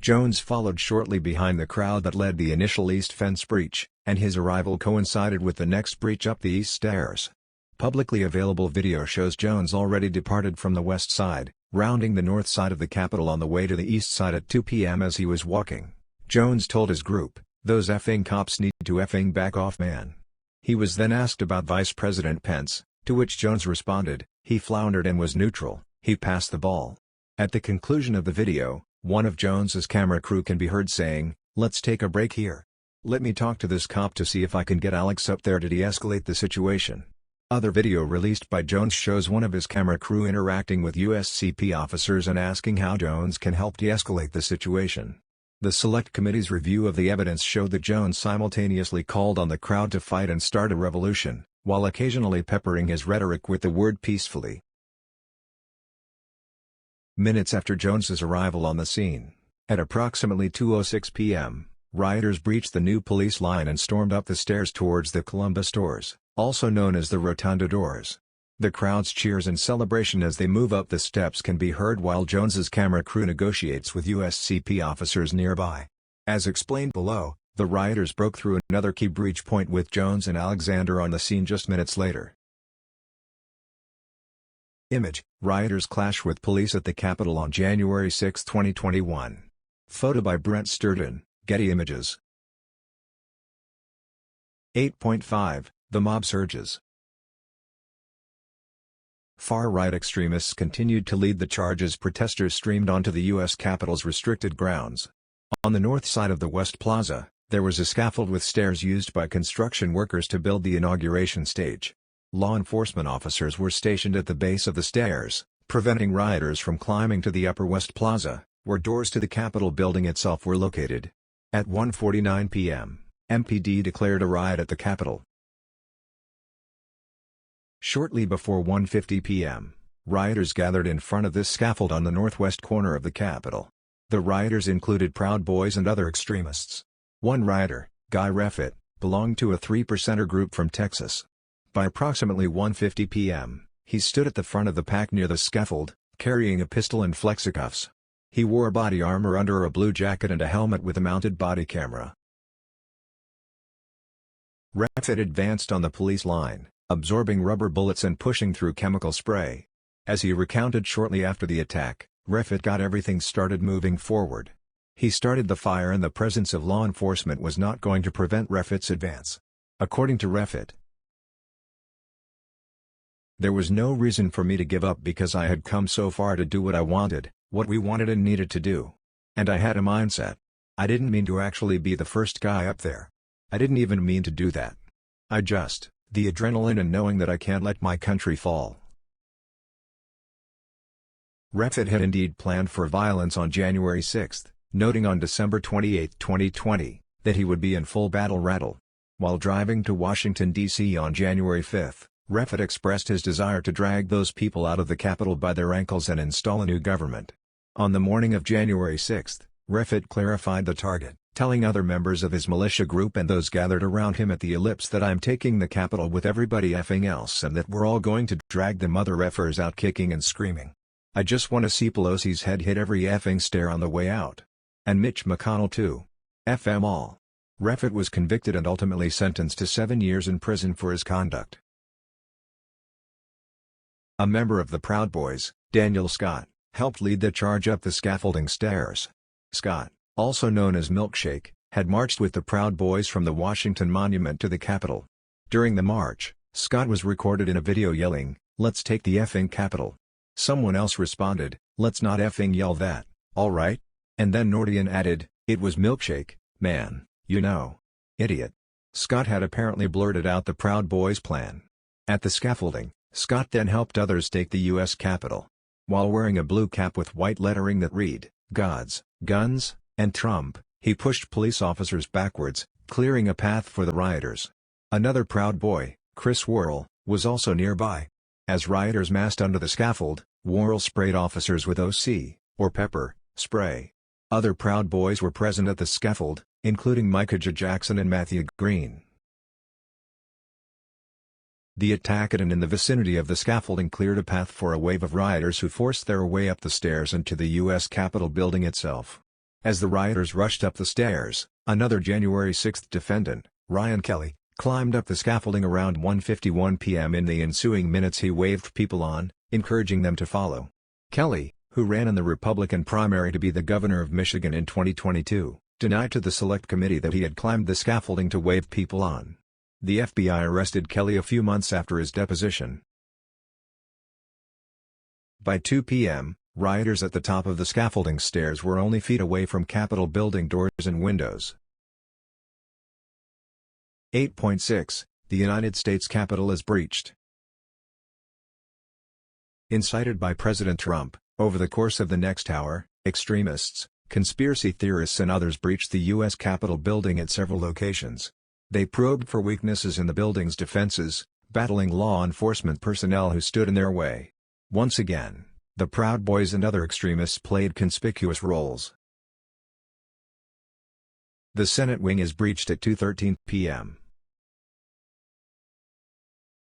Jones followed shortly behind the crowd that led the initial east fence breach, and his arrival coincided with the next breach up the east stairs. Publicly available video shows Jones already departed from the west side, rounding the north side of the Capitol on the way to the east side at 2 p.m. as he was walking. Jones told his group, "Those effing cops need to effing back off, man." He was then asked about Vice President Pence, to which Jones responded, "He floundered and was neutral, he passed the ball." At the conclusion of the video, one of Jones's camera crew can be heard saying, "Let's take a break here. Let me talk to this cop to see if I can get Alex up there to de-escalate the situation." Other video released by Jones shows one of his camera crew interacting with USCP officers and asking how Jones can help de-escalate the situation. The Select Committee's review of the evidence showed that Jones simultaneously called on the crowd to fight and start a revolution, while occasionally peppering his rhetoric with the word peacefully. Minutes after Jones's arrival on the scene, at approximately 2:06 p.m., rioters breached the new police line and stormed up the stairs towards the Columbus doors, also known as the Rotunda doors. The crowd's cheers and celebration as they move up the steps can be heard while Jones's camera crew negotiates with USCP officers nearby. As explained below, the rioters broke through another key breach point with Jones and Alexander on the scene just minutes later. Image: Rioters clash with police at the Capitol on January 6, 2021. Photo by Brent Sturgeon, Getty Images. 8.5 The mob surges. Far-right extremists continued to lead the charge as protesters streamed onto the U.S. Capitol's restricted grounds. On the north side of the West Plaza, there was a scaffold with stairs used by construction workers to build the inauguration stage. Law enforcement officers were stationed at the base of the stairs, preventing rioters from climbing to the Upper West Plaza, where doors to the Capitol building itself were located. At 1:49 p.m., MPD declared a riot at the Capitol. Shortly before 1:50 p.m., rioters gathered in front of this scaffold on the northwest corner of the Capitol. The rioters included Proud Boys and other extremists. One rioter, Guy Reffitt, belonged to a 3%er group from Texas. By approximately 1:50 p.m., he stood at the front of the pack near the scaffold, carrying a pistol and flexicuffs. He wore body armor under a blue jacket and a helmet with a mounted body camera. Reffitt advanced on the police line, absorbing rubber bullets and pushing through chemical spray. As he recounted shortly after the attack, Reffitt got everything started moving forward. He started the fire and the presence of law enforcement was not going to prevent Reffitt's advance. According to Reffitt, there was no reason for me to give up because I had come so far to do what I wanted, what we wanted and needed to do. And I had a mindset. I didn't mean to actually be the first guy up there. I didn't even mean to do that. The adrenaline and knowing that I can't let my country fall. Reffitt had indeed planned for violence on January 6, noting on December 28, 2020, that he would be in full battle rattle. While driving to Washington, D.C. on January 5, Reffitt expressed his desire to drag those people out of the Capitol by their ankles and install a new government. On the morning of January 6, Reffitt clarified the target, telling other members of his militia group and those gathered around him at the ellipse that I'm taking the Capitol with everybody effing else and that we're all going to drag the mother effers out kicking and screaming. I just want to see Pelosi's head hit every effing stair on the way out. And Mitch McConnell too. F 'em all. Reffitt was convicted and ultimately sentenced to 7 years in prison for his conduct. A member of the Proud Boys, Daniel Scott, helped lead the charge up the scaffolding stairs. Scott, also known as Milkshake, had marched with the Proud Boys from the Washington Monument to the Capitol. During the march, Scott was recorded in a video yelling, "Let's take the effing Capitol." Someone else responded, "Let's not effing yell that, alright?" And then Nordian added, "It was Milkshake, man, you know. Idiot." Scott had apparently blurted out the Proud Boys' plan. At the scaffolding, Scott then helped others take the U.S. Capitol. While wearing a blue cap with white lettering that read, "Gods, Guns, and Trump," he pushed police officers backwards, clearing a path for the rioters. Another Proud Boy, Chris Worrell, was also nearby. As rioters massed under the scaffold, Worrell sprayed officers with OC, or pepper, spray. Other Proud Boys were present at the scaffold, including Micah J. Jackson and Matthew Green. The attack at and in the vicinity of the scaffolding cleared a path for a wave of rioters who forced their way up the stairs and to the U.S. Capitol building itself. As the rioters rushed up the stairs, another January 6 defendant, Ryan Kelly, climbed up the scaffolding around 1:51 p.m. In the ensuing minutes he waved people on, encouraging them to follow. Kelly, who ran in the Republican primary to be the governor of Michigan in 2022, denied to the Select Committee that he had climbed the scaffolding to wave people on. The FBI arrested Kelly a few months after his deposition. By 2 p.m., rioters at the top of the scaffolding stairs were only feet away from Capitol building doors and windows. 8.6 The United States Capitol is breached. Incited by President Trump, over the course of the next hour, extremists, conspiracy theorists and others breached the U.S. Capitol building at several locations. They probed for weaknesses in the building's defenses, battling law enforcement personnel who stood in their way. Once again, the Proud Boys and other extremists played conspicuous roles. The Senate wing is breached at 2:13 p.m.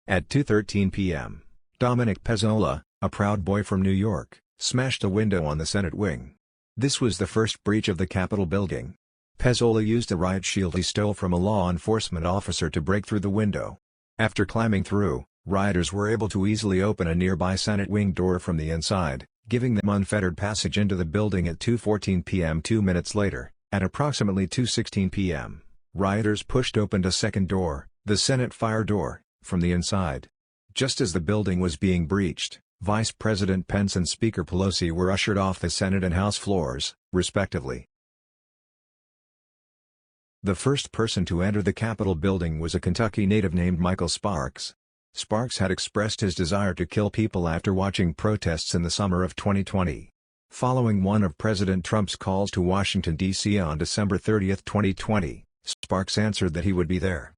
At 2:13 p.m., Dominic Pezzola, a Proud Boy from New York, smashed a window on the Senate wing. This was the first breach of the Capitol building. Pezzola used a riot shield he stole from a law enforcement officer to break through the window. After climbing through, rioters were able to easily open a nearby Senate wing door from the inside, giving them unfettered passage into the building at 2:14 p.m. 2 minutes later, at approximately 2:16 p.m., rioters pushed open a second door, the Senate fire door, from the inside. Just as the building was being breached, Vice President Pence and Speaker Pelosi were ushered off the Senate and House floors, respectively. The first person to enter the Capitol building was a Kentucky native named Michael Sparks. Sparks had expressed his desire to kill people after watching protests in the summer of 2020. Following one of President Trump's calls to Washington, D.C. on December 30, 2020, Sparks answered that he would be there.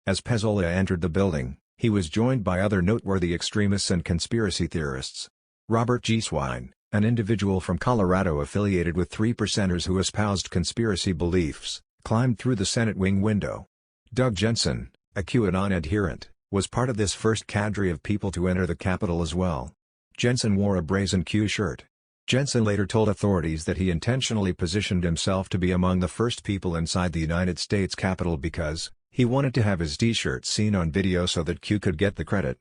As Pezzola entered the building, he was joined by other noteworthy extremists and conspiracy theorists. Robert G. Swine, an individual from Colorado affiliated with 3%ers who espoused conspiracy beliefs, climbed through the Senate wing window. Doug Jensen, a QAnon adherent, was part of this first cadre of people to enter the Capitol as well. Jensen wore a brazen Q shirt. Jensen later told authorities that he intentionally positioned himself to be among the first people inside the United States Capitol because he wanted to have his T-shirt seen on video so that Q could get the credit.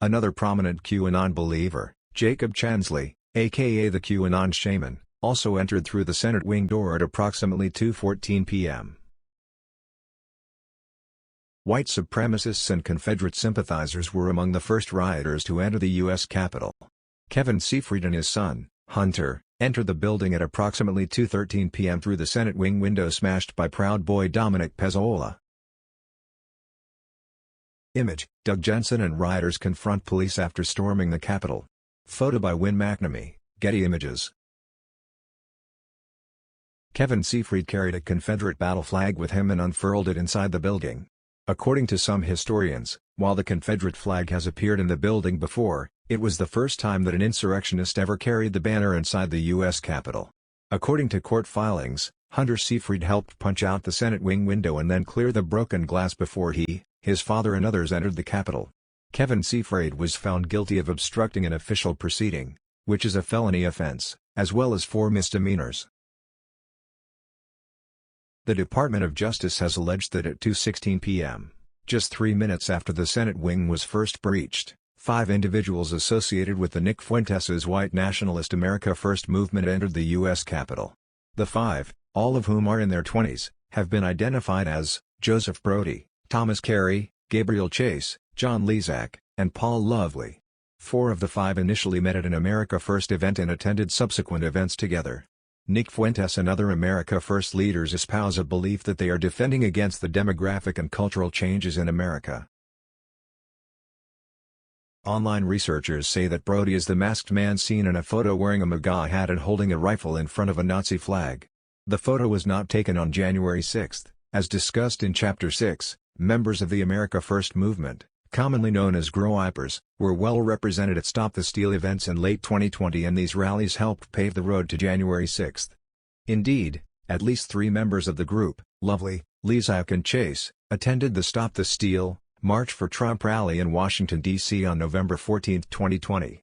Another prominent QAnon believer, Jacob Chansley, aka the QAnon Shaman, also entered through the Senate wing door at approximately 2:14 p.m. White supremacists and Confederate sympathizers were among the first rioters to enter the U.S. Capitol. Kevin Seifried and his son, Hunter, entered the building at approximately 2:13 p.m. through the Senate wing window smashed by Proud Boy Dominic Pezzola. Image: Doug Jensen and rioters confront police after storming the Capitol. Photo by Win McNamee, Getty Images. Kevin Seifried carried a Confederate battle flag with him and unfurled it inside the building. According to some historians, while the Confederate flag has appeared in the building before, it was the first time that an insurrectionist ever carried the banner inside the U.S. Capitol. According to court filings, Hunter Seifried helped punch out the Senate wing window and then clear the broken glass before he, his father and others entered the Capitol. Kevin Seifried was found guilty of obstructing an official proceeding, which is a felony offense, as well as 4 misdemeanors. The Department of Justice has alleged that at 2:16 p.m., just 3 minutes after the Senate wing was first breached, 5 individuals associated with the Nick Fuentes' white nationalist America First movement entered the U.S. Capitol. The 5, all of whom are in their 20s, have been identified as Joseph Brody, Thomas Carey, Gabriel Chase, John Lezak, and Paul Lovely. 4 of the 5 initially met at an America First event and attended subsequent events together. Nick Fuentes and other America First leaders espouse a belief that they are defending against the demographic and cultural changes in America. Online researchers say that Brody is the masked man seen in a photo wearing a MAGA hat and holding a rifle in front of a Nazi flag. The photo was not taken on January 6, as discussed in Chapter 6. Members of the America First movement, commonly known as Groypers, were well represented at Stop the Steal events in late 2020, and these rallies helped pave the road to January 6. Indeed, at least 3 members of the group, Lovely, Lezak and Chase, attended the Stop the Steal March for Trump rally in Washington, D.C. on November 14, 2020.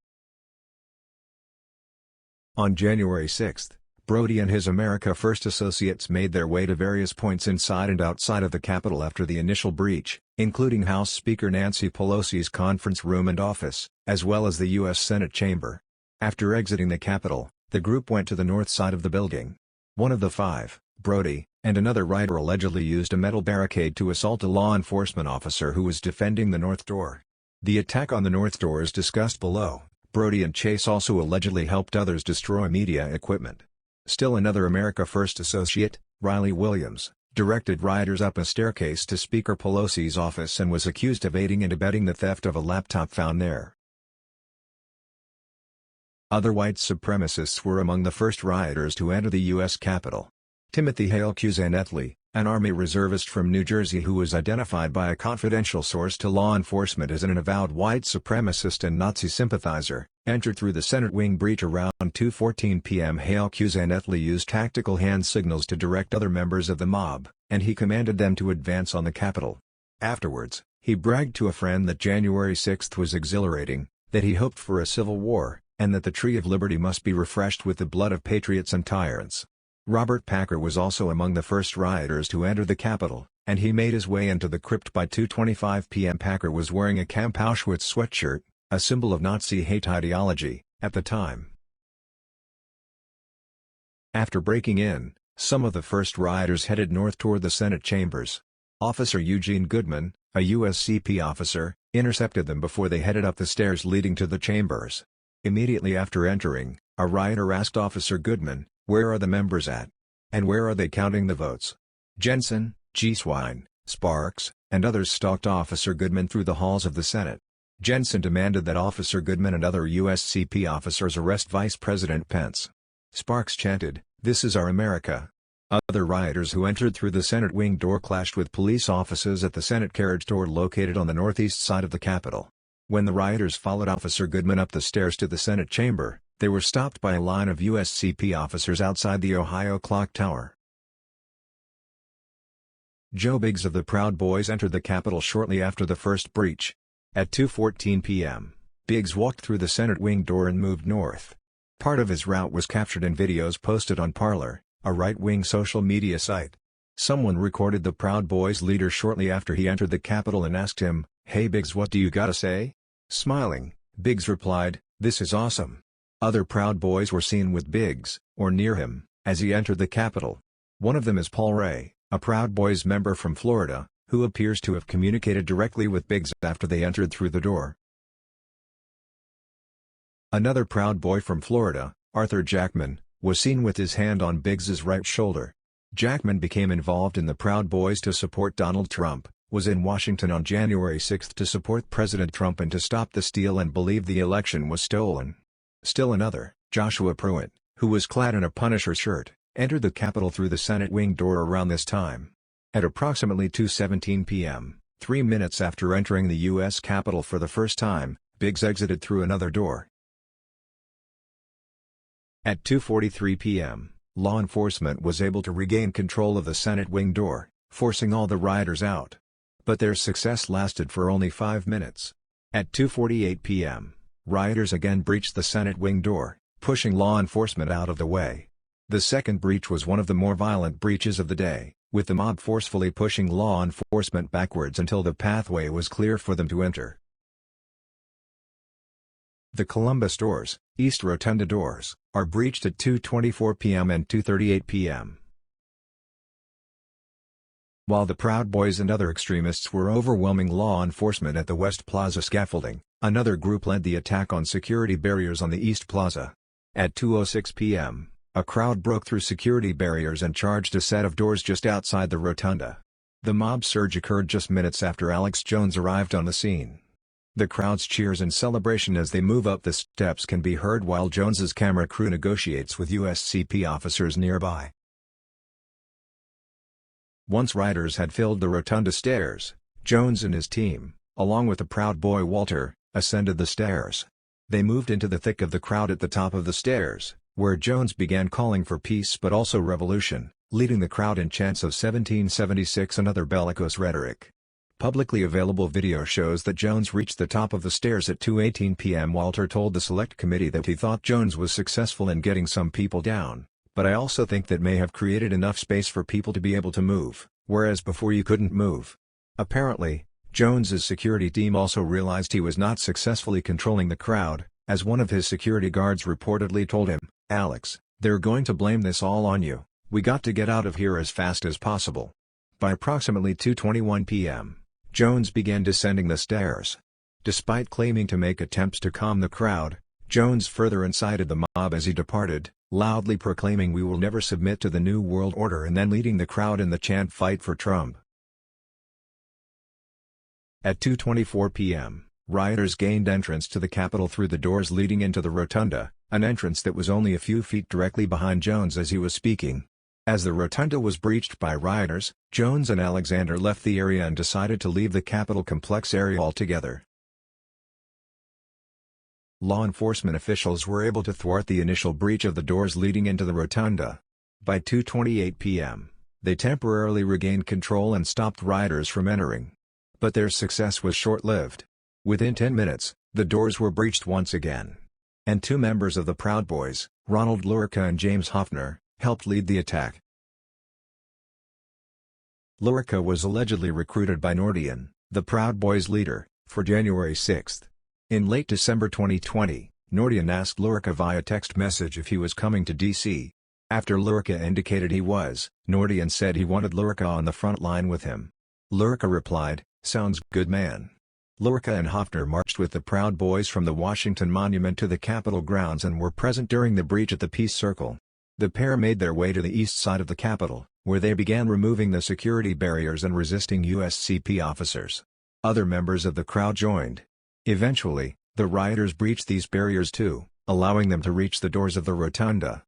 On January 6, Brody and his America First associates made their way to various points inside and outside of the Capitol after the initial breach, including House Speaker Nancy Pelosi's conference room and office, as well as the U.S. Senate chamber. After exiting the Capitol, the group went to the north side of the building. One of the 5, Brody, and another rioter allegedly used a metal barricade to assault a law enforcement officer who was defending the north door. The attack on the north door is discussed below. Brody and Chase also allegedly helped others destroy media equipment. Still another America First associate, Riley Williams, directed rioters up a staircase to Speaker Pelosi's office and was accused of aiding and abetting the theft of a laptop found there. Other white supremacists were among the first rioters to enter the U.S. Capitol. Timothy Hale Cusanetli, an Army reservist from New Jersey who was identified by a confidential source to law enforcement as an avowed white supremacist and Nazi sympathizer, entered through the Senate wing breach around 2:14 p.m. Hale Cusanetli used tactical hand signals to direct other members of the mob, and he commanded them to advance on the Capitol. Afterwards, he bragged to a friend that January 6 was exhilarating, that he hoped for a civil war, and that the Tree of Liberty must be refreshed with the blood of patriots and tyrants. Robert Packer was also among the first rioters to enter the Capitol, and he made his way into the crypt by 2:25 p.m. Packer was wearing a Camp Auschwitz sweatshirt, a symbol of Nazi hate ideology, at the time. After breaking in, some of the first rioters headed north toward the Senate chambers. Officer Eugene Goodman, a USCP officer, intercepted them before they headed up the stairs leading to the chambers. Immediately after entering, a rioter asked Officer Goodman, "Where are the members at? And where are they counting the votes?" Jensen, G. Swine, Sparks, and others stalked Officer Goodman through the halls of the Senate. Jensen demanded that Officer Goodman and other USCP officers arrest Vice President Pence. Sparks chanted, "This is our America." Other rioters who entered through the Senate wing door clashed with police officers at the Senate carriage door located on the northeast side of the Capitol. When the rioters followed Officer Goodman up the stairs to the Senate chamber, they were stopped by a line of USCP officers outside the Ohio Clock Tower. Joe Biggs of the Proud Boys entered the Capitol shortly after the first breach. At 2:14 p.m., Biggs walked through the Senate wing door and moved north. Part of his route was captured in videos posted on Parler, a right-wing social media site. Someone recorded the Proud Boys leader shortly after he entered the Capitol and asked him, "Hey Biggs, what do you gotta say?" Smiling, Biggs replied, "This is awesome." Other Proud Boys were seen with Biggs, or near him, as he entered the Capitol. One of them is Paul Ray, a Proud Boys member from Florida, who appears to have communicated directly with Biggs after they entered through the door. Another Proud Boy from Florida, Arthur Jackman, was seen with his hand on Biggs's right shoulder. Jackman became involved in the Proud Boys to support Donald Trump, was in Washington on January 6 to support President Trump and to stop the steal and believed the election was stolen. Still another, Joshua Pruitt, who was clad in a Punisher shirt, entered the Capitol through the Senate wing door around this time. At approximately 2:17 p.m., 3 minutes after entering the U.S. Capitol for the first time, Biggs exited through another door. At 2:43 p.m., law enforcement was able to regain control of the Senate wing door, forcing all the rioters out. But their success lasted for only 5 minutes. At 2:48 p.m., rioters again breached the Senate wing door, pushing law enforcement out of the way. The second breach was one of the more violent breaches of the day, with the mob forcefully pushing law enforcement backwards until the pathway was clear for them to enter. The Columbus doors, East Rotunda doors, are breached at 2:24 p.m. and 2:38 p.m. While the Proud Boys and other extremists were overwhelming law enforcement at the West Plaza scaffolding, another group led the attack on security barriers on the East Plaza. At 2:06 p.m., a crowd broke through security barriers and charged a set of doors just outside the rotunda. The mob surge occurred just minutes after Alex Jones arrived on the scene. The crowd's cheers and celebration as they move up the steps can be heard while Jones's camera crew negotiates with USCP officers nearby. Once rioters had filled the rotunda stairs, Jones and his team, along with the Proud Boy Walter, ascended the stairs. They moved into the thick of the crowd at the top of the stairs, where Jones began calling for peace but also revolution, leading the crowd in chants of 1776 and other bellicose rhetoric. Publicly available video shows that Jones reached the top of the stairs at 2:18 p.m. Walter told the select committee that he thought Jones was successful in getting some people down, but I also think that may have created enough space for people to be able to move, whereas before you couldn't move. Apparently, Jones's security team also realized he was not successfully controlling the crowd, as one of his security guards reportedly told him, "Alex, they're going to blame this all on you. We got to get out of here as fast as possible." By approximately 2:21 p.m., Jones began descending the stairs. Despite claiming to make attempts to calm the crowd, Jones further incited the mob as he departed, loudly proclaiming "We will never submit to the New World Order" and then leading the crowd in the chant "Fight for Trump." At 2:24 p.m., rioters gained entrance to the Capitol through the doors leading into the rotunda, an entrance that was only a few feet directly behind Jones as he was speaking. As the rotunda was breached by rioters, Jones and Alexander left the area and decided to leave the Capitol complex area altogether. Law enforcement officials were able to thwart the initial breach of the doors leading into the rotunda. By 2:28 p.m., they temporarily regained control and stopped rioters from entering. But their success was short-lived. Within 10 minutes, the doors were breached once again. And two members of the Proud Boys, Ronald Lurica and James Hoffner, helped lead the attack. Lurica was allegedly recruited by Nordian, the Proud Boys leader, for January 6. In late December 2020, Nordian asked Lurica via text message if he was coming to D.C. After Lurica indicated he was, Nordian said he wanted Lurica on the front line with him. Lurica replied, "Sounds good, man." Lurica and Hoffner marched with the Proud Boys from the Washington Monument to the Capitol grounds and were present during the breach at the Peace Circle. The pair made their way to the east side of the Capitol, where they began removing the security barriers and resisting USCP officers. Other members of the crowd joined. Eventually, the rioters breached these barriers too, allowing them to reach the doors of the rotunda.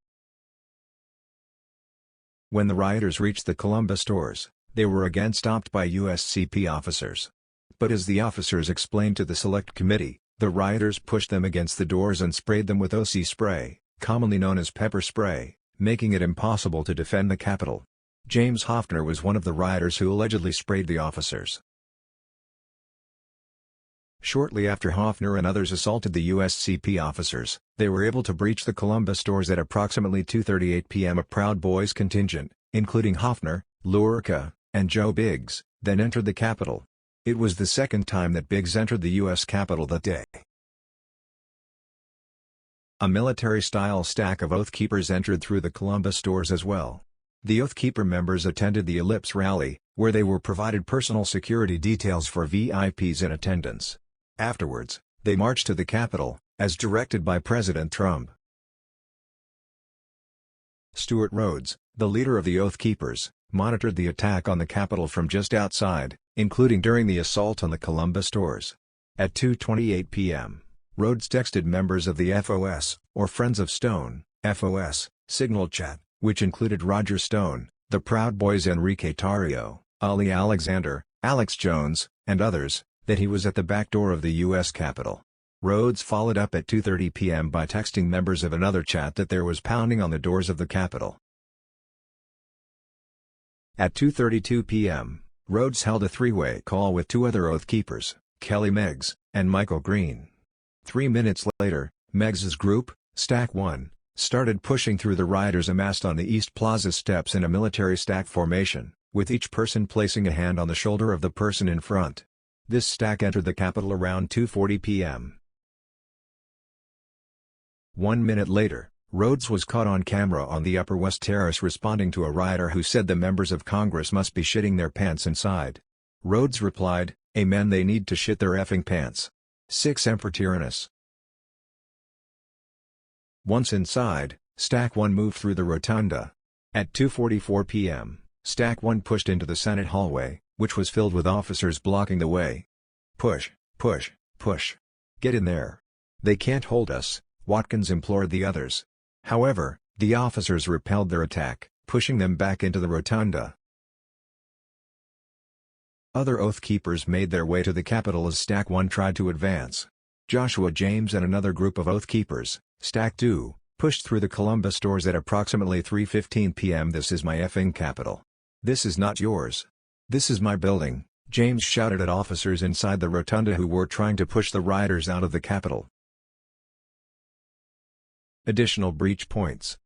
When the rioters reached the Columbus doors, they were again stopped by USCP officers. But as the officers explained to the Select Committee, the rioters pushed them against the doors and sprayed them with OC spray, commonly known as pepper spray, making it impossible to defend the Capitol. James Hoffner was one of the rioters who allegedly sprayed the officers. Shortly after Hoffner and others assaulted the USCP officers, they were able to breach the Columbus doors at approximately 2:38 p.m. A Proud Boys contingent, including Hoffner, Lurica, and Joe Biggs, then entered the Capitol. It was the second time that Biggs entered the U.S. Capitol that day. A military-style stack of Oath Keepers entered through the Columbus doors as well. The Oath Keeper members attended the Ellipse rally, where they were provided personal security details for VIPs in attendance. Afterwards, they marched to the Capitol, as directed by President Trump. Stuart Rhodes, the leader of the Oath Keepers, monitored the attack on the Capitol from just outside, including during the assault on the Columbus doors. At 2:28 p.m., Rhodes texted members of the FOS, or Friends of Stone, FOS, signal chat, which included Roger Stone, the Proud Boys Enrique Tarrio, Ali Alexander, Alex Jones, and others, that he was at the back door of the U.S. Capitol. Rhodes followed up at 2:30 p.m. by texting members of another chat that there was pounding on the doors of the Capitol. At 2:32 p.m., Rhodes held a three-way call with two other Oath Keepers, Kelly Meggs, and Michael Green. 3 minutes later, Meggs's group, Stack 1, started pushing through the rioters amassed on the East Plaza steps in a military stack formation, with each person placing a hand on the shoulder of the person in front. This stack entered the Capitol around 2:40 p.m. 1 minute later, Rhodes was caught on camera on the Upper West Terrace responding to a rioter who said the members of Congress must be shitting their pants inside. Rhodes replied, "Amen, they need to shit their effing pants. 6 Emperor Tyrannus." Once inside, Stack 1 moved through the rotunda. At 2:44 p.m., Stack 1 pushed into the Senate hallway, which was filled with officers blocking the way. "Push, push, push. Get in there. They can't hold us," Watkins implored the others. However, the officers repelled their attack, pushing them back into the rotunda. Other Oath Keepers made their way to the Capitol as Stack 1 tried to advance. Joshua James and another group of Oath Keepers, Stack 2, pushed through the Columbus doors at approximately 3:15 p.m. "This is my effing Capitol. This is not yours. This is my building," James shouted at officers inside the rotunda who were trying to push the rioters out of the Capitol. Additional breach points.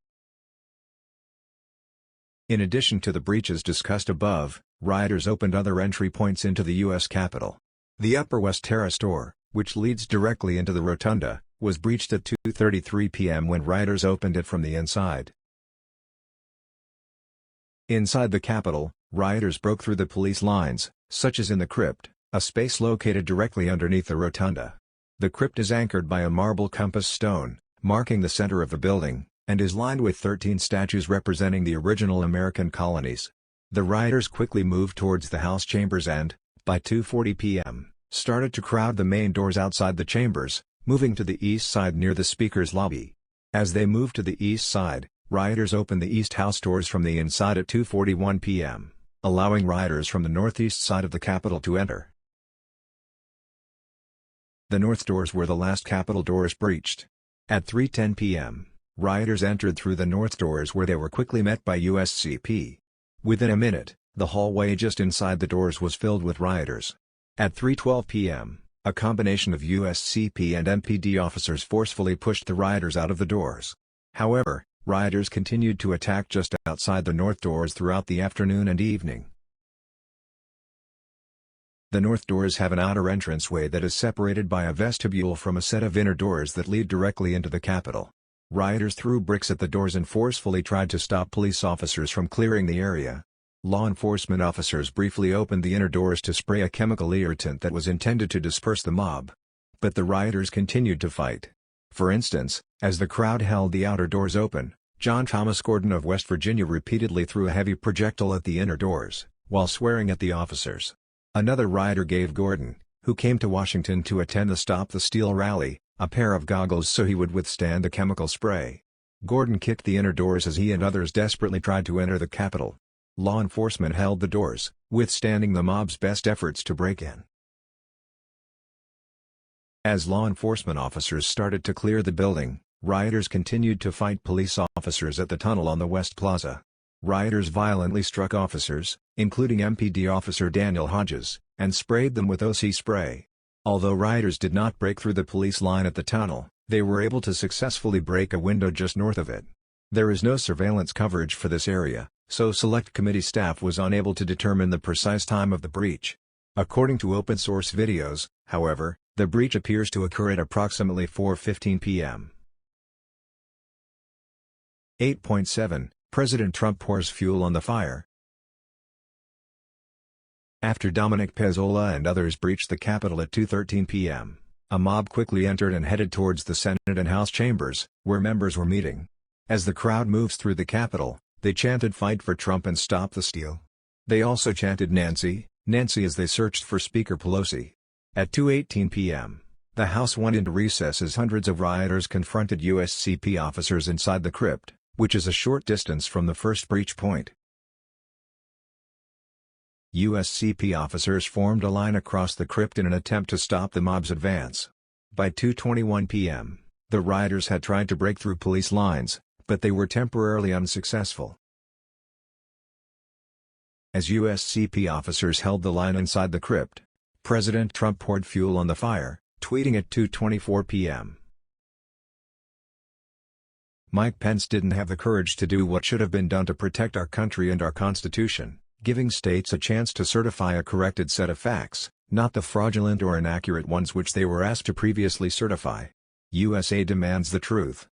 In addition to the breaches discussed above, rioters opened other entry points into the U.S. Capitol. The Upper West Terrace door, which leads directly into the rotunda, was breached at 2:33 p.m. when rioters opened it from the inside. Inside the Capitol, rioters broke through the police lines, such as in the crypt, a space located directly underneath the rotunda. The crypt is anchored by a marble compass stone, marking the center of the building, and is lined with 13 statues representing the original American colonies. The rioters quickly moved towards the House chambers and, by 2:40 p.m., started to crowd the main doors outside the chambers, moving to the east side near the Speaker's lobby. As they moved to the east side, rioters opened the East House doors from the inside at 2:41 p.m., allowing rioters from the northeast side of the Capitol to enter. The north doors were the last Capitol doors breached. At 3:10 p.m., rioters entered through the north doors where they were quickly met by USCP. Within a minute, the hallway just inside the doors was filled with rioters. At 3:12 p.m., a combination of USCP and MPD officers forcefully pushed the rioters out of the doors. However, rioters continued to attack just outside the north doors throughout the afternoon and evening. The north doors have an outer entranceway that is separated by a vestibule from a set of inner doors that lead directly into the Capitol. Rioters threw bricks at the doors and forcefully tried to stop police officers from clearing the area. Law enforcement officers briefly opened the inner doors to spray a chemical irritant that was intended to disperse the mob. But the rioters continued to fight. For instance, as the crowd held the outer doors open, John Thomas Gordon of West Virginia repeatedly threw a heavy projectile at the inner doors, while swearing at the officers. Another rioter gave Gordon, who came to Washington to attend the Stop the Steal rally, a pair of goggles so he would withstand the chemical spray. Gordon kicked the inner doors as he and others desperately tried to enter the Capitol. Law enforcement held the doors, withstanding the mob's best efforts to break in. As law enforcement officers started to clear the building, rioters continued to fight police officers at the tunnel on the West Plaza. Rioters violently struck officers, including MPD officer Daniel Hodges, and sprayed them with OC spray. Although rioters did not break through the police line at the tunnel, they were able to successfully break a window just north of it. There is no surveillance coverage for this area, so Select Committee staff was unable to determine the precise time of the breach. According to open-source videos, however, the breach appears to occur at approximately 4:15 p.m. 8.7 President Trump pours fuel on the fire. After Dominic Pezzola and others breached the Capitol at 2:13 p.m., a mob quickly entered and headed towards the Senate and House chambers, where members were meeting. As the crowd moves through the Capitol, they chanted "Fight for Trump and Stop the Steal." They also chanted "Nancy, Nancy" as they searched for Speaker Pelosi. At 2:18 p.m., the House went into recess as hundreds of rioters confronted USCP officers inside the crypt, which is a short distance from the first breach point. USCP officers formed a line across the crypt in an attempt to stop the mob's advance. By 2:21 p.m., the rioters had tried to break through police lines, but they were temporarily unsuccessful. As USCP officers held the line inside the crypt, President Trump poured fuel on the fire, tweeting at 2:24 p.m. Mike Pence didn't have the courage to do what should have been done to protect our country and our Constitution, giving states a chance to certify a corrected set of facts, not the fraudulent or inaccurate ones which they were asked to previously certify. USA demands the truth.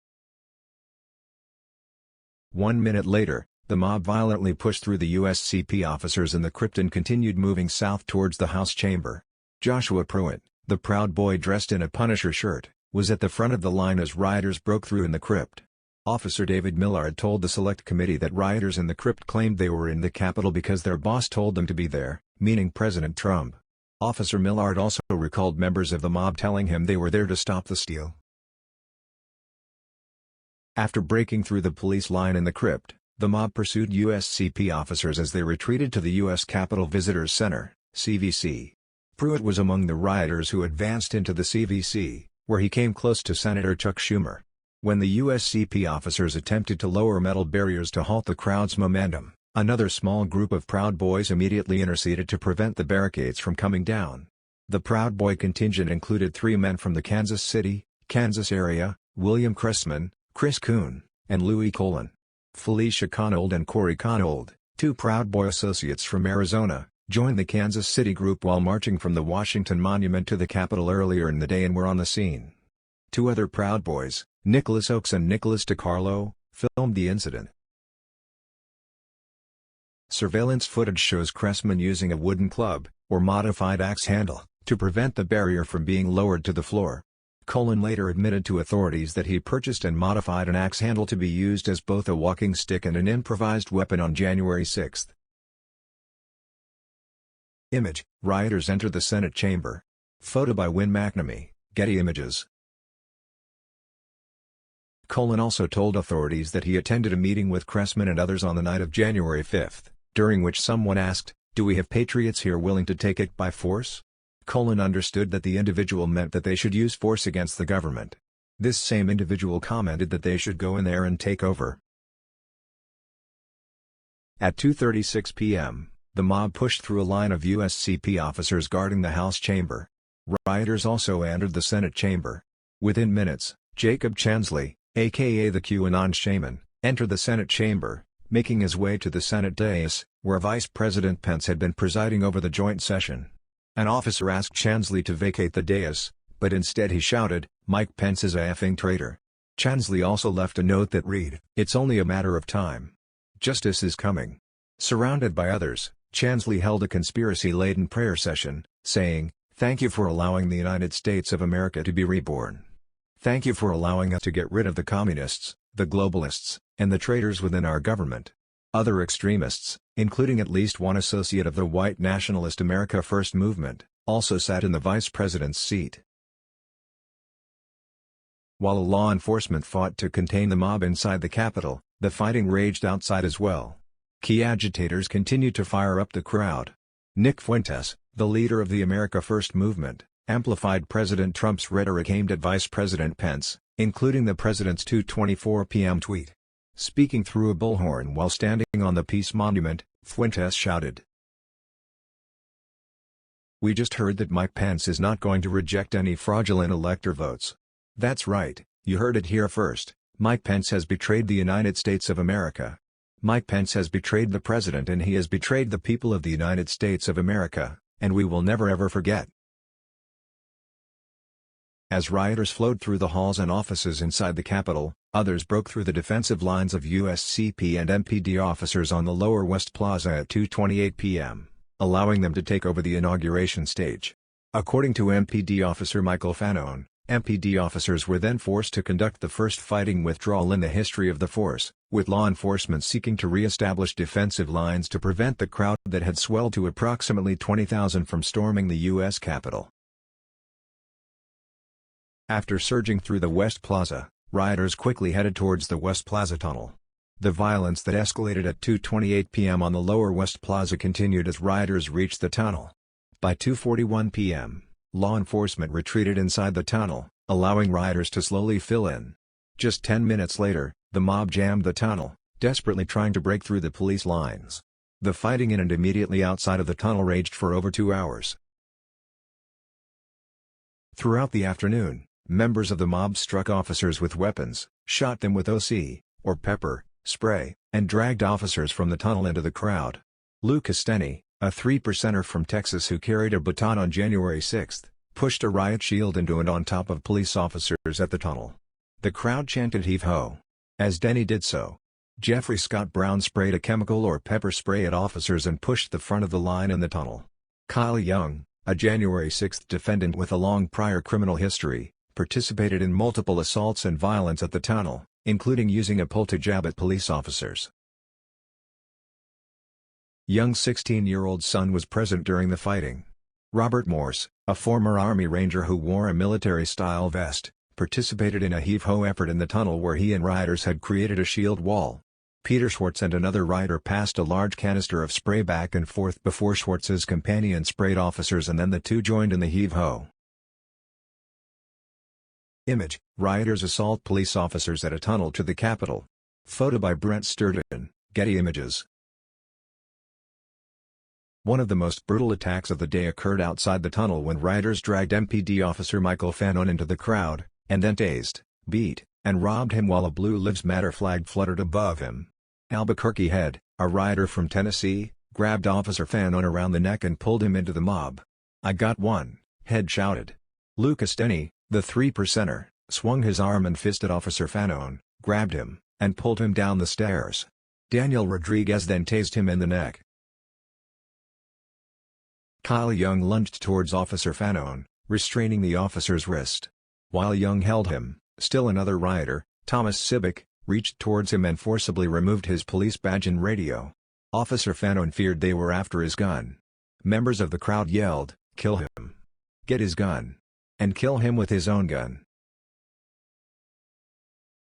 1 minute later, the mob violently pushed through the USCP officers in the crypt and continued moving south towards the House chamber. Joshua Pruitt, the Proud Boy dressed in a Punisher shirt, was at the front of the line as rioters broke through in the crypt. Officer David Millard told the Select Committee that rioters in the crypt claimed they were in the Capitol because their boss told them to be there, meaning President Trump. Officer Millard also recalled members of the mob telling him they were there to stop the steal. After breaking through the police line in the crypt, the mob pursued USCP officers as they retreated to the U.S. Capitol Visitors Center, CVC. Pruitt was among the rioters who advanced into the CVC, where he came close to Senator Chuck Schumer. When the USCP officers attempted to lower metal barriers to halt the crowd's momentum, another small group of Proud Boys immediately interceded to prevent the barricades from coming down. The Proud Boy contingent included 3 men from the Kansas City, Kansas area, William Cressman, Chris Kuhn, and Louis Colin. Felicia Conold and Corey Conold, 2 Proud Boy associates from Arizona, joined the Kansas City group while marching from the Washington Monument to the Capitol earlier in the day and were on the scene. 2 other Proud Boys, Nicholas Oakes and Nicholas DiCarlo, filmed the incident. Surveillance footage shows Cressman using a wooden club, or modified axe handle, to prevent the barrier from being lowered to the floor. Colin later admitted to authorities that he purchased and modified an axe handle to be used as both a walking stick and an improvised weapon on January 6. Image: rioters enter the Senate chamber. Photo by Wynn McNamee, Getty Images. Colin also told authorities that he attended a meeting with Cressman and others on the night of January 5, during which someone asked, "Do we have patriots here willing to take it by force?" Colin understood that the individual meant that they should use force against the government. This same individual commented that they should go in there and take over. At 2:36 p.m., the mob pushed through a line of USCP officers guarding the House chamber. Rioters also entered the Senate chamber. Within minutes, Jacob Chansley, aka the QAnon Shaman, entered the Senate chamber, making his way to the Senate dais, where Vice President Pence had been presiding over the joint session. An officer asked Chansley to vacate the dais, but instead he shouted, "Mike Pence is a effing traitor." Chansley also left a note that read, "It's only a matter of time. Justice is coming." Surrounded by others, Chansley held a conspiracy-laden prayer session, saying, "Thank you for allowing the United States of America to be reborn. Thank you for allowing us to get rid of the communists, the globalists, and the traitors within our government. Other extremists, including at least one associate of the white nationalist America First movement, also sat in the vice president's seat. While law enforcement fought to contain the mob inside the Capitol, the fighting raged outside as well. Key agitators continued to fire up the crowd. Nick Fuentes, the leader of the America First movement, amplified President Trump's rhetoric aimed at Vice President Pence, including the president's 2:24 p.m. tweet. Speaking through a bullhorn while standing on the Peace Monument, Fuentes shouted, "We just heard that Mike Pence is not going to reject any fraudulent elector votes. That's right, you heard it here first. Mike Pence has betrayed the United States of America. Mike Pence has betrayed the president and he has betrayed the people of the United States of America, and we will never ever forget." As rioters flowed through the halls and offices inside the Capitol, others broke through the defensive lines of USCP and MPD officers on the Lower West Plaza at 2:28 p.m., allowing them to take over the inauguration stage. According to MPD officer Michael Fanone, MPD officers were then forced to conduct the first fighting withdrawal in the history of the force, with law enforcement seeking to re-establish defensive lines to prevent the crowd that had swelled to approximately 20,000 from storming the U.S. Capitol. After surging through the West Plaza, rioters quickly headed towards the West Plaza Tunnel. The violence that escalated at 2:28 p.m. on the Lower West Plaza continued as rioters reached the tunnel. By 2:41 p.m., law enforcement retreated inside the tunnel, allowing rioters to slowly fill in. Just 10 minutes later, the mob jammed the tunnel, desperately trying to break through the police lines. The fighting in and immediately outside of the tunnel raged for over 2 hours. Throughout the afternoon, members of the mob struck officers with weapons, shot them with OC, or pepper, spray, and dragged officers from the tunnel into the crowd. Lucas Tenney, a 3%er from Texas who carried a baton on January 6, pushed a riot shield into and on top of police officers at the tunnel. The crowd chanted "Heave ho!" As Denny did so, Jeffrey Scott Brown sprayed a chemical or pepper spray at officers and pushed the front of the line in the tunnel. Kyle Young, a January 6 defendant with a long prior criminal history, participated in multiple assaults and violence at the tunnel, including using a pole to jab at police officers. Young's 16-year-old son was present during the fighting. Robert Morse, a former Army Ranger who wore a military-style vest, participated in a heave-ho effort in the tunnel where he and rioters had created a shield wall. Peter Schwartz and another rioter passed a large canister of spray back and forth before Schwartz's companion sprayed officers and then the two joined in the heave-ho. Image: rioters assault police officers at a tunnel to the Capitol. Photo by Brent Sturgeon, Getty Images. One of the most brutal attacks of the day occurred outside the tunnel when rioters dragged MPD officer Michael Fanone into the crowd, and then tased, beat, and robbed him while a Blue Lives Matter flag fluttered above him. Albuquerque Head, a rioter from Tennessee, grabbed Officer Fanone around the neck and pulled him into the mob. "I got one," Head shouted. Lucas Tenney, the 3%er, swung his arm and fist at Officer Fanone, grabbed him, and pulled him down the stairs. Daniel Rodriguez then tased him in the neck. Kyle Young lunged towards Officer Fanone, restraining the officer's wrist. While Young held him, still another rioter, Thomas Sibic, reached towards him and forcibly removed his police badge and radio. Officer Fanone feared they were after his gun. Members of the crowd yelled, "Kill him! Get his gun! And kill him with his own gun!"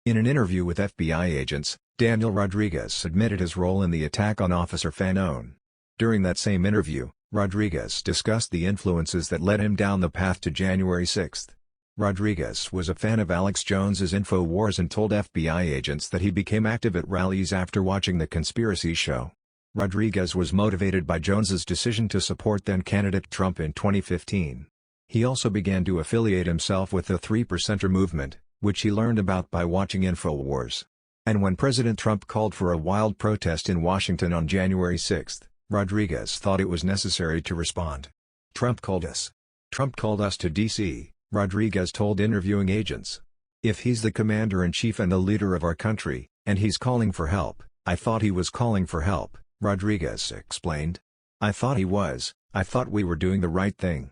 In an interview with FBI agents, Daniel Rodriguez admitted his role in the attack on Officer Fanone. During that same interview, Rodriguez discussed the influences that led him down the path to January 6. Rodriguez was a fan of Alex Jones's InfoWars and told FBI agents that he became active at rallies after watching The Conspiracy Show. Rodriguez was motivated by Jones's decision to support then-candidate Trump in 2015. He also began to affiliate himself with the 3%er movement, which he learned about by watching InfoWars. And when President Trump called for a wild protest in Washington on January 6, Rodriguez thought it was necessary to respond. Trump called us to D.C., Rodriguez told interviewing agents. "If he's the commander-in-chief and the leader of our country, and he's calling for help, I thought he was calling for help," Rodriguez explained. "I thought he was, I thought we were doing the right thing."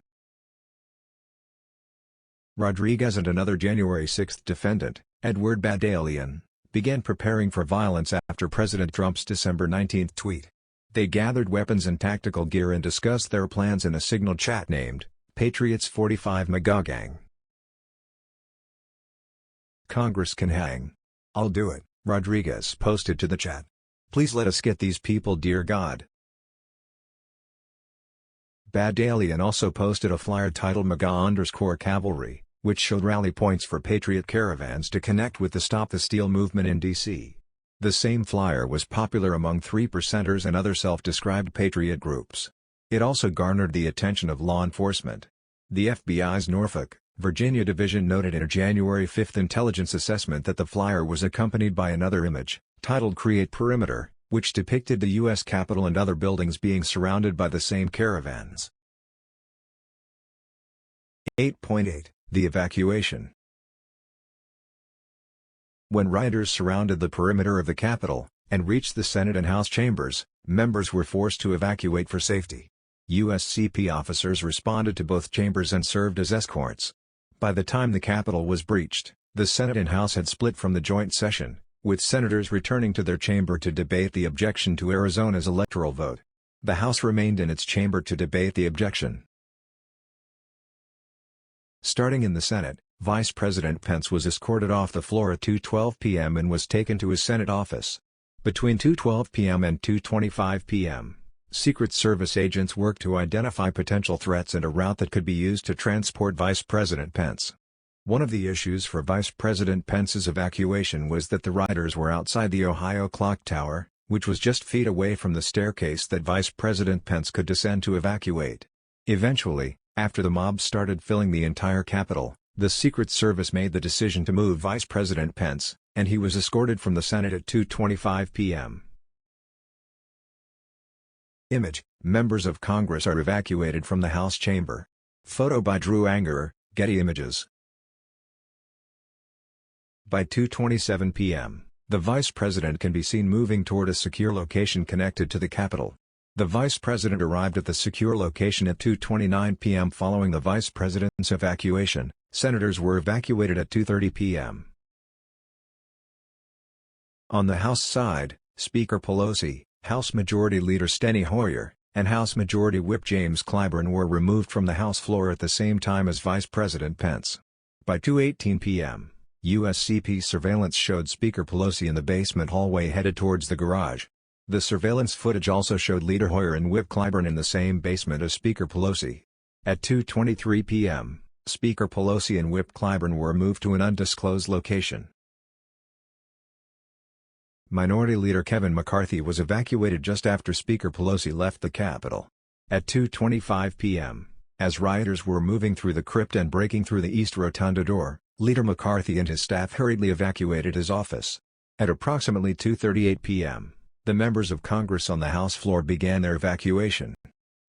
Rodriguez and another January 6 defendant, Edward Badalian, began preparing for violence after President Trump's December 19 tweet. They gathered weapons and tactical gear and discussed their plans in a signal chat named Patriots 45 MAGA Gang. Congress can hang. I'll do it, Rodriguez posted to the chat. Please let us get these people, dear God. Bad Alien also posted a flyer titled MAGA_Cavalry, which showed rally points for Patriot caravans to connect with the Stop the Steal movement in D.C. The same flyer was popular among 3%ers and other self-described patriot groups. It also garnered the attention of law enforcement. The FBI's Norfolk, Virginia division noted in a January 5 intelligence assessment that the flyer was accompanied by another image, titled Create Perimeter, which depicted the U.S. Capitol and other buildings being surrounded by the same caravans. 8.8 The evacuation. When rioters surrounded the perimeter of the Capitol, and reached the Senate and House chambers, members were forced to evacuate for safety. USCP officers responded to both chambers and served as escorts. By the time the Capitol was breached, the Senate and House had split from the joint session, with senators returning to their chamber to debate the objection to Arizona's electoral vote. The House remained in its chamber to debate the objection. Starting in the Senate, Vice President Pence was escorted off the floor at 2:12 p.m. and was taken to his Senate office. Between 2:12 p.m. and 2:25 p.m., Secret Service agents worked to identify potential threats and a route that could be used to transport Vice President Pence. One of the issues for Vice President Pence's evacuation was that the rioters were outside the Ohio Clock Tower, which was just feet away from the staircase that Vice President Pence could descend to evacuate. Eventually, after the mob started filling the entire Capitol, the Secret Service made the decision to move Vice President Pence, and he was escorted from the Senate at 2:25 p.m. Image: Members of Congress are evacuated from the House chamber. Photo by Drew Angerer, Getty Images. By 2:27 p.m., the Vice President can be seen moving toward a secure location connected to the Capitol. The Vice President arrived at the secure location at 2:29 p.m. Following the Vice President's evacuation, senators were evacuated at 2:30 p.m. On the House side, Speaker Pelosi, House Majority Leader Steny Hoyer, and House Majority Whip James Clyburn were removed from the House floor at the same time as Vice President Pence. By 2:18 p.m., USCP surveillance showed Speaker Pelosi in the basement hallway headed towards the garage. The surveillance footage also showed Leader Hoyer and Whip Clyburn in the same basement as Speaker Pelosi. At 2:23 p.m., Speaker Pelosi and Whip Clyburn were moved to an undisclosed location. Minority Leader Kevin McCarthy was evacuated just after Speaker Pelosi left the Capitol. At 2:25 p.m., as rioters were moving through the crypt and breaking through the East Rotunda door, Leader McCarthy and his staff hurriedly evacuated his office. At approximately 2:38 p.m., the members of Congress on the House floor began their evacuation.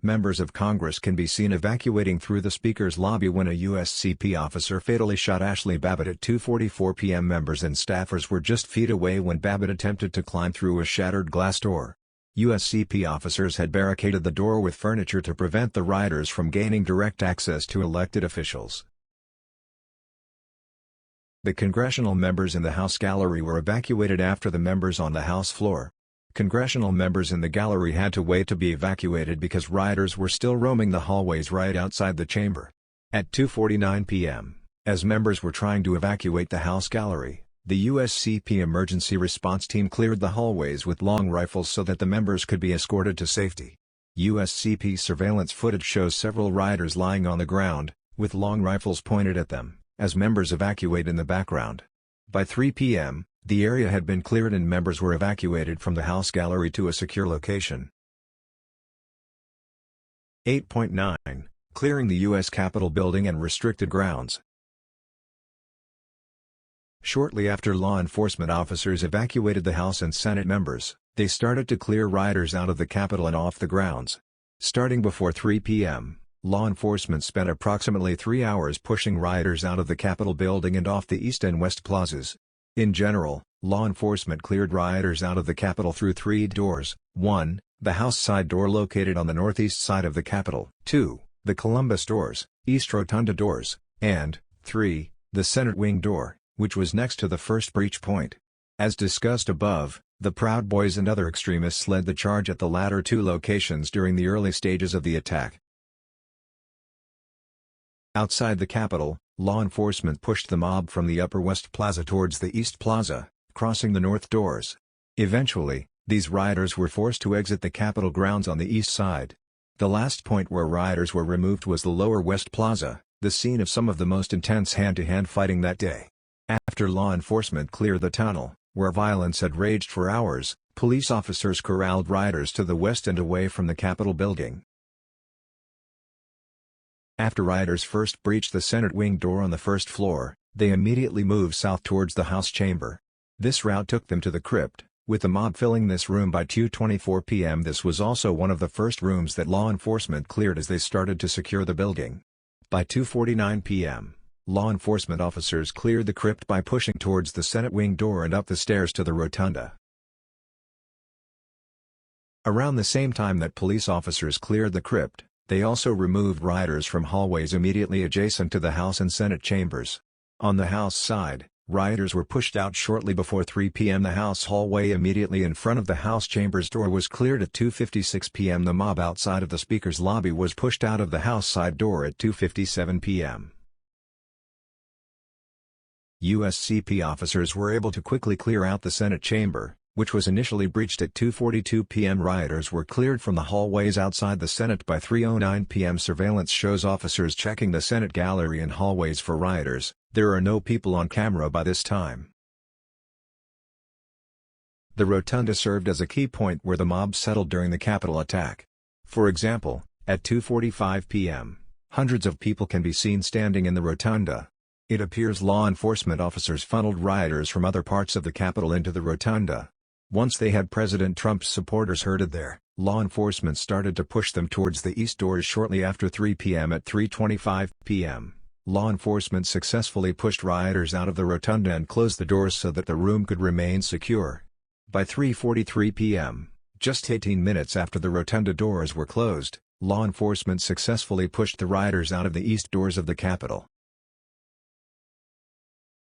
Members of Congress can be seen evacuating through the Speaker's lobby when a USCP officer fatally shot Ashley Babbitt at 2:44 p.m. Members and staffers were just feet away when Babbitt attempted to climb through a shattered glass door. USCP officers had barricaded the door with furniture to prevent the rioters from gaining direct access to elected officials. The congressional members in the House gallery were evacuated after the members on the House floor. Congressional members in the gallery had to wait to be evacuated because rioters were still roaming the hallways right outside the chamber. At 2:49 p.m., as members were trying to evacuate the House gallery, the USCP emergency response team cleared the hallways with long rifles so that the members could be escorted to safety. USCP surveillance footage shows several rioters lying on the ground, with long rifles pointed at them, as members evacuate in the background. By 3 p.m., the area had been cleared and members were evacuated from the House gallery to a secure location. 8.9 Clearing the U.S. Capitol building and restricted grounds. Shortly after law enforcement officers evacuated the House and Senate members, they started to clear rioters out of the Capitol and off the grounds. Starting before 3 p.m., law enforcement spent approximately 3 hours pushing rioters out of the Capitol building and off the east and west plazas. In general, law enforcement cleared rioters out of the Capitol through 3 doors: 1, the House side door located on the northeast side of the Capitol; 2, the Columbus doors, East Rotunda doors; and 3, the Senate wing door, which was next to the first breach point. As discussed above, the Proud Boys and other extremists led the charge at the latter two locations during the early stages of the attack. Outside the Capitol, law enforcement pushed the mob from the Upper West Plaza towards the East Plaza, crossing the north doors. Eventually, these rioters were forced to exit the Capitol grounds on the east side. The last point where rioters were removed was the Lower West Plaza, the scene of some of the most intense hand-to-hand fighting that day. After law enforcement cleared the tunnel, where violence had raged for hours, police officers corralled rioters to the west and away from the Capitol building. After rioters first breached the Senate wing door on the first floor, they immediately moved south towards the House chamber. This route took them to the crypt, with the mob filling this room by 2:24 p.m. This was also one of the first rooms that law enforcement cleared as they started to secure the building. By 2:49 p.m., law enforcement officers cleared the crypt by pushing towards the Senate wing door and up the stairs to the rotunda. Around the same time that police officers cleared the crypt, they also removed rioters from hallways immediately adjacent to the House and Senate chambers. On the House side, rioters were pushed out shortly before 3 p.m. The House hallway immediately in front of the House chambers door was cleared at 2:56 p.m. The mob outside of the Speaker's lobby was pushed out of the House side door at 2:57 p.m. USCP officers were able to quickly clear out the Senate chamber, which was initially breached at 2:42 p.m. Rioters were cleared from the hallways outside the Senate by 3:09 p.m. Surveillance shows officers checking the Senate gallery and hallways for rioters. There are no people on camera by this time. The rotunda served as a key point where the mob settled during the Capitol attack. For example, at 2:45 p.m., hundreds of people can be seen standing in the rotunda. It appears law enforcement officers funneled rioters from other parts of the Capitol into the rotunda. Once they had President Trump's supporters herded there, law enforcement started to push them towards the east doors shortly after 3 p.m. At 3:25 p.m., law enforcement successfully pushed rioters out of the rotunda and closed the doors so that the room could remain secure. By 3:43 p.m., just 18 minutes after the rotunda doors were closed, law enforcement successfully pushed the rioters out of the east doors of the Capitol.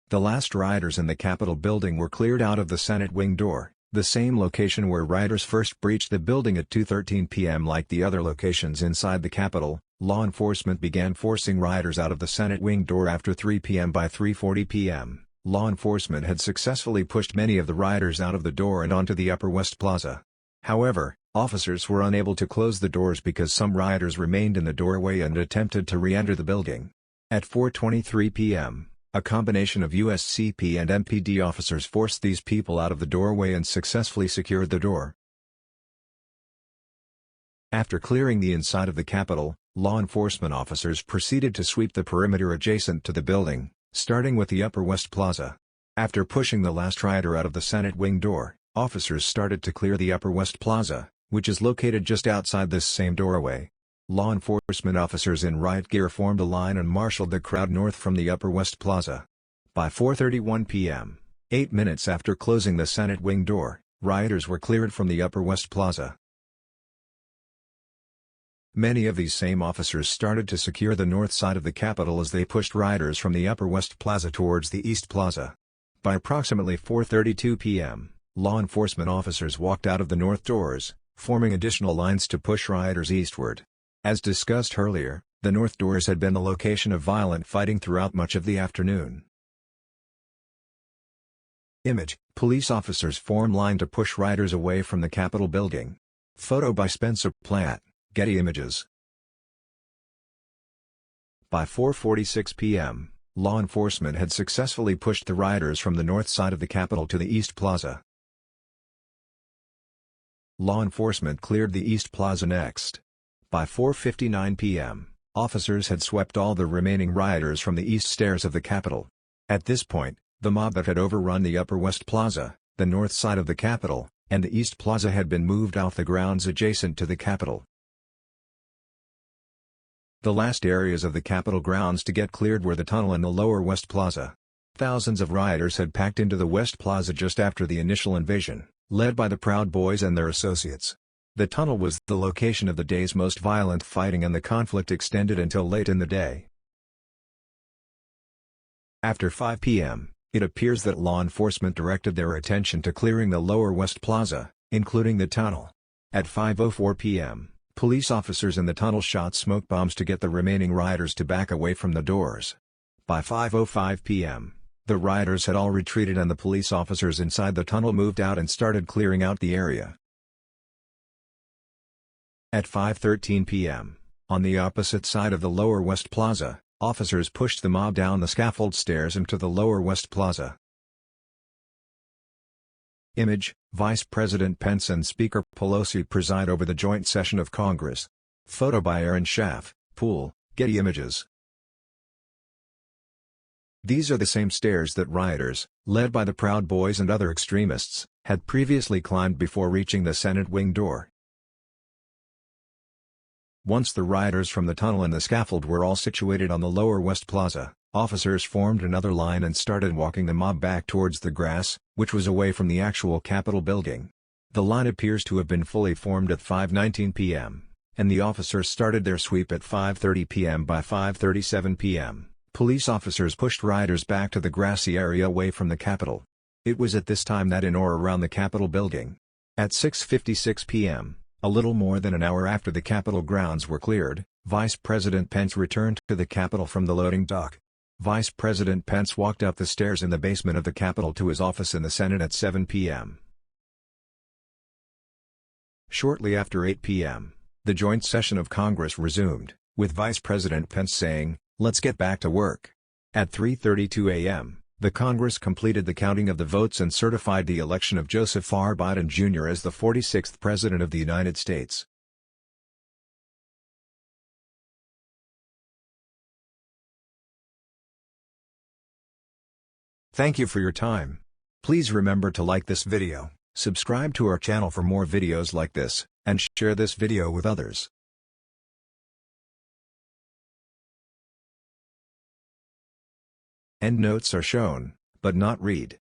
The last rioters in the Capitol building were cleared out of the Senate wing door, the same location where rioters first breached the building at 2:13 p.m. Like the other locations inside the Capitol, law enforcement began forcing rioters out of the Senate wing door after 3 p.m. By 3:40 p.m., law enforcement had successfully pushed many of the rioters out of the door and onto the Upper West Plaza. However, officers were unable to close the doors because some rioters remained in the doorway and attempted to re-enter the building. At 4:23 p.m., a combination of USCP and MPD officers forced these people out of the doorway and successfully secured the door. After clearing the inside of the Capitol, law enforcement officers proceeded to sweep the perimeter adjacent to the building, starting with the Upper West Plaza. After pushing the last rioter out of the Senate wing door, officers started to clear the Upper West Plaza, which is located just outside this same doorway. Law enforcement officers in riot gear formed a line and marshaled the crowd north from the Upper West Plaza. By 4:31 p.m., 8 minutes after closing the Senate wing door, rioters were cleared from the Upper West Plaza. Many of these same officers started to secure the north side of the Capitol as they pushed rioters from the Upper West Plaza towards the East Plaza. By approximately 4:32 p.m., law enforcement officers walked out of the north doors, forming additional lines to push rioters eastward. As discussed earlier, the north doors had been the location of violent fighting throughout much of the afternoon. Image: police officers form line to push rioters away from the Capitol building. Photo by Spencer Platt, Getty Images. By 4:46 p.m., law enforcement had successfully pushed the rioters from the north side of the Capitol to the East Plaza. Law enforcement cleared the East Plaza next. By 4:59 p.m., officers had swept all the remaining rioters from the east stairs of the Capitol. At this point, the mob that had overrun the Upper West Plaza, the north side of the Capitol, and the East Plaza had been moved off the grounds adjacent to the Capitol. The last areas of the Capitol grounds to get cleared were the tunnel and the Lower West Plaza. Thousands of rioters had packed into the West Plaza just after the initial invasion, led by the Proud Boys and their associates. The tunnel was the location of the day's most violent fighting, and the conflict extended until late in the day. After 5 p.m., It appears that law enforcement directed their attention to clearing the Lower West Plaza, including the tunnel. At 5:04 p.m., police officers in the tunnel shot smoke bombs to get the remaining rioters to back away from the doors. By 5:05 p.m., the rioters had all retreated and the police officers inside the tunnel moved out and started clearing out the area. At 5:13 p.m., on the opposite side of the Lower West Plaza, officers pushed the mob down the scaffold stairs into the Lower West Plaza. Image: Vice President Pence and Speaker Pelosi preside over the joint session of Congress. Photo by Aaron Schaff, Pool, Getty Images. These are the same stairs that rioters, led by the Proud Boys and other extremists, had previously climbed before reaching the Senate wing door. Once the rioters from the tunnel and the scaffold were all situated on the Lower West Plaza, officers formed another line and started walking the mob back towards the grass, which was away from the actual Capitol building. The line appears to have been fully formed at 5:19 p.m., and the officers started their sweep at 5:30 p.m. By 5:37 p.m., police officers pushed rioters back to the grassy area away from the Capitol. It was at this time that in or around the Capitol building. At 6:56 p.m., a little more than an hour after the Capitol grounds were cleared, Vice President Pence returned to the Capitol from the loading dock. Vice President Pence walked up the stairs in the basement of the Capitol to his office in the Senate at 7 p.m. Shortly after 8 p.m., the joint session of Congress resumed, with Vice President Pence saying, "Let's get back to work." At 3:32 a.m., the Congress completed the counting of the votes and certified the election of Joseph R. Biden Jr. as the 46th President of the United States. Thank you for your time. Please remember to like this video, subscribe to our channel for more videos like this, and share this video with others. Endnotes are shown, but not read.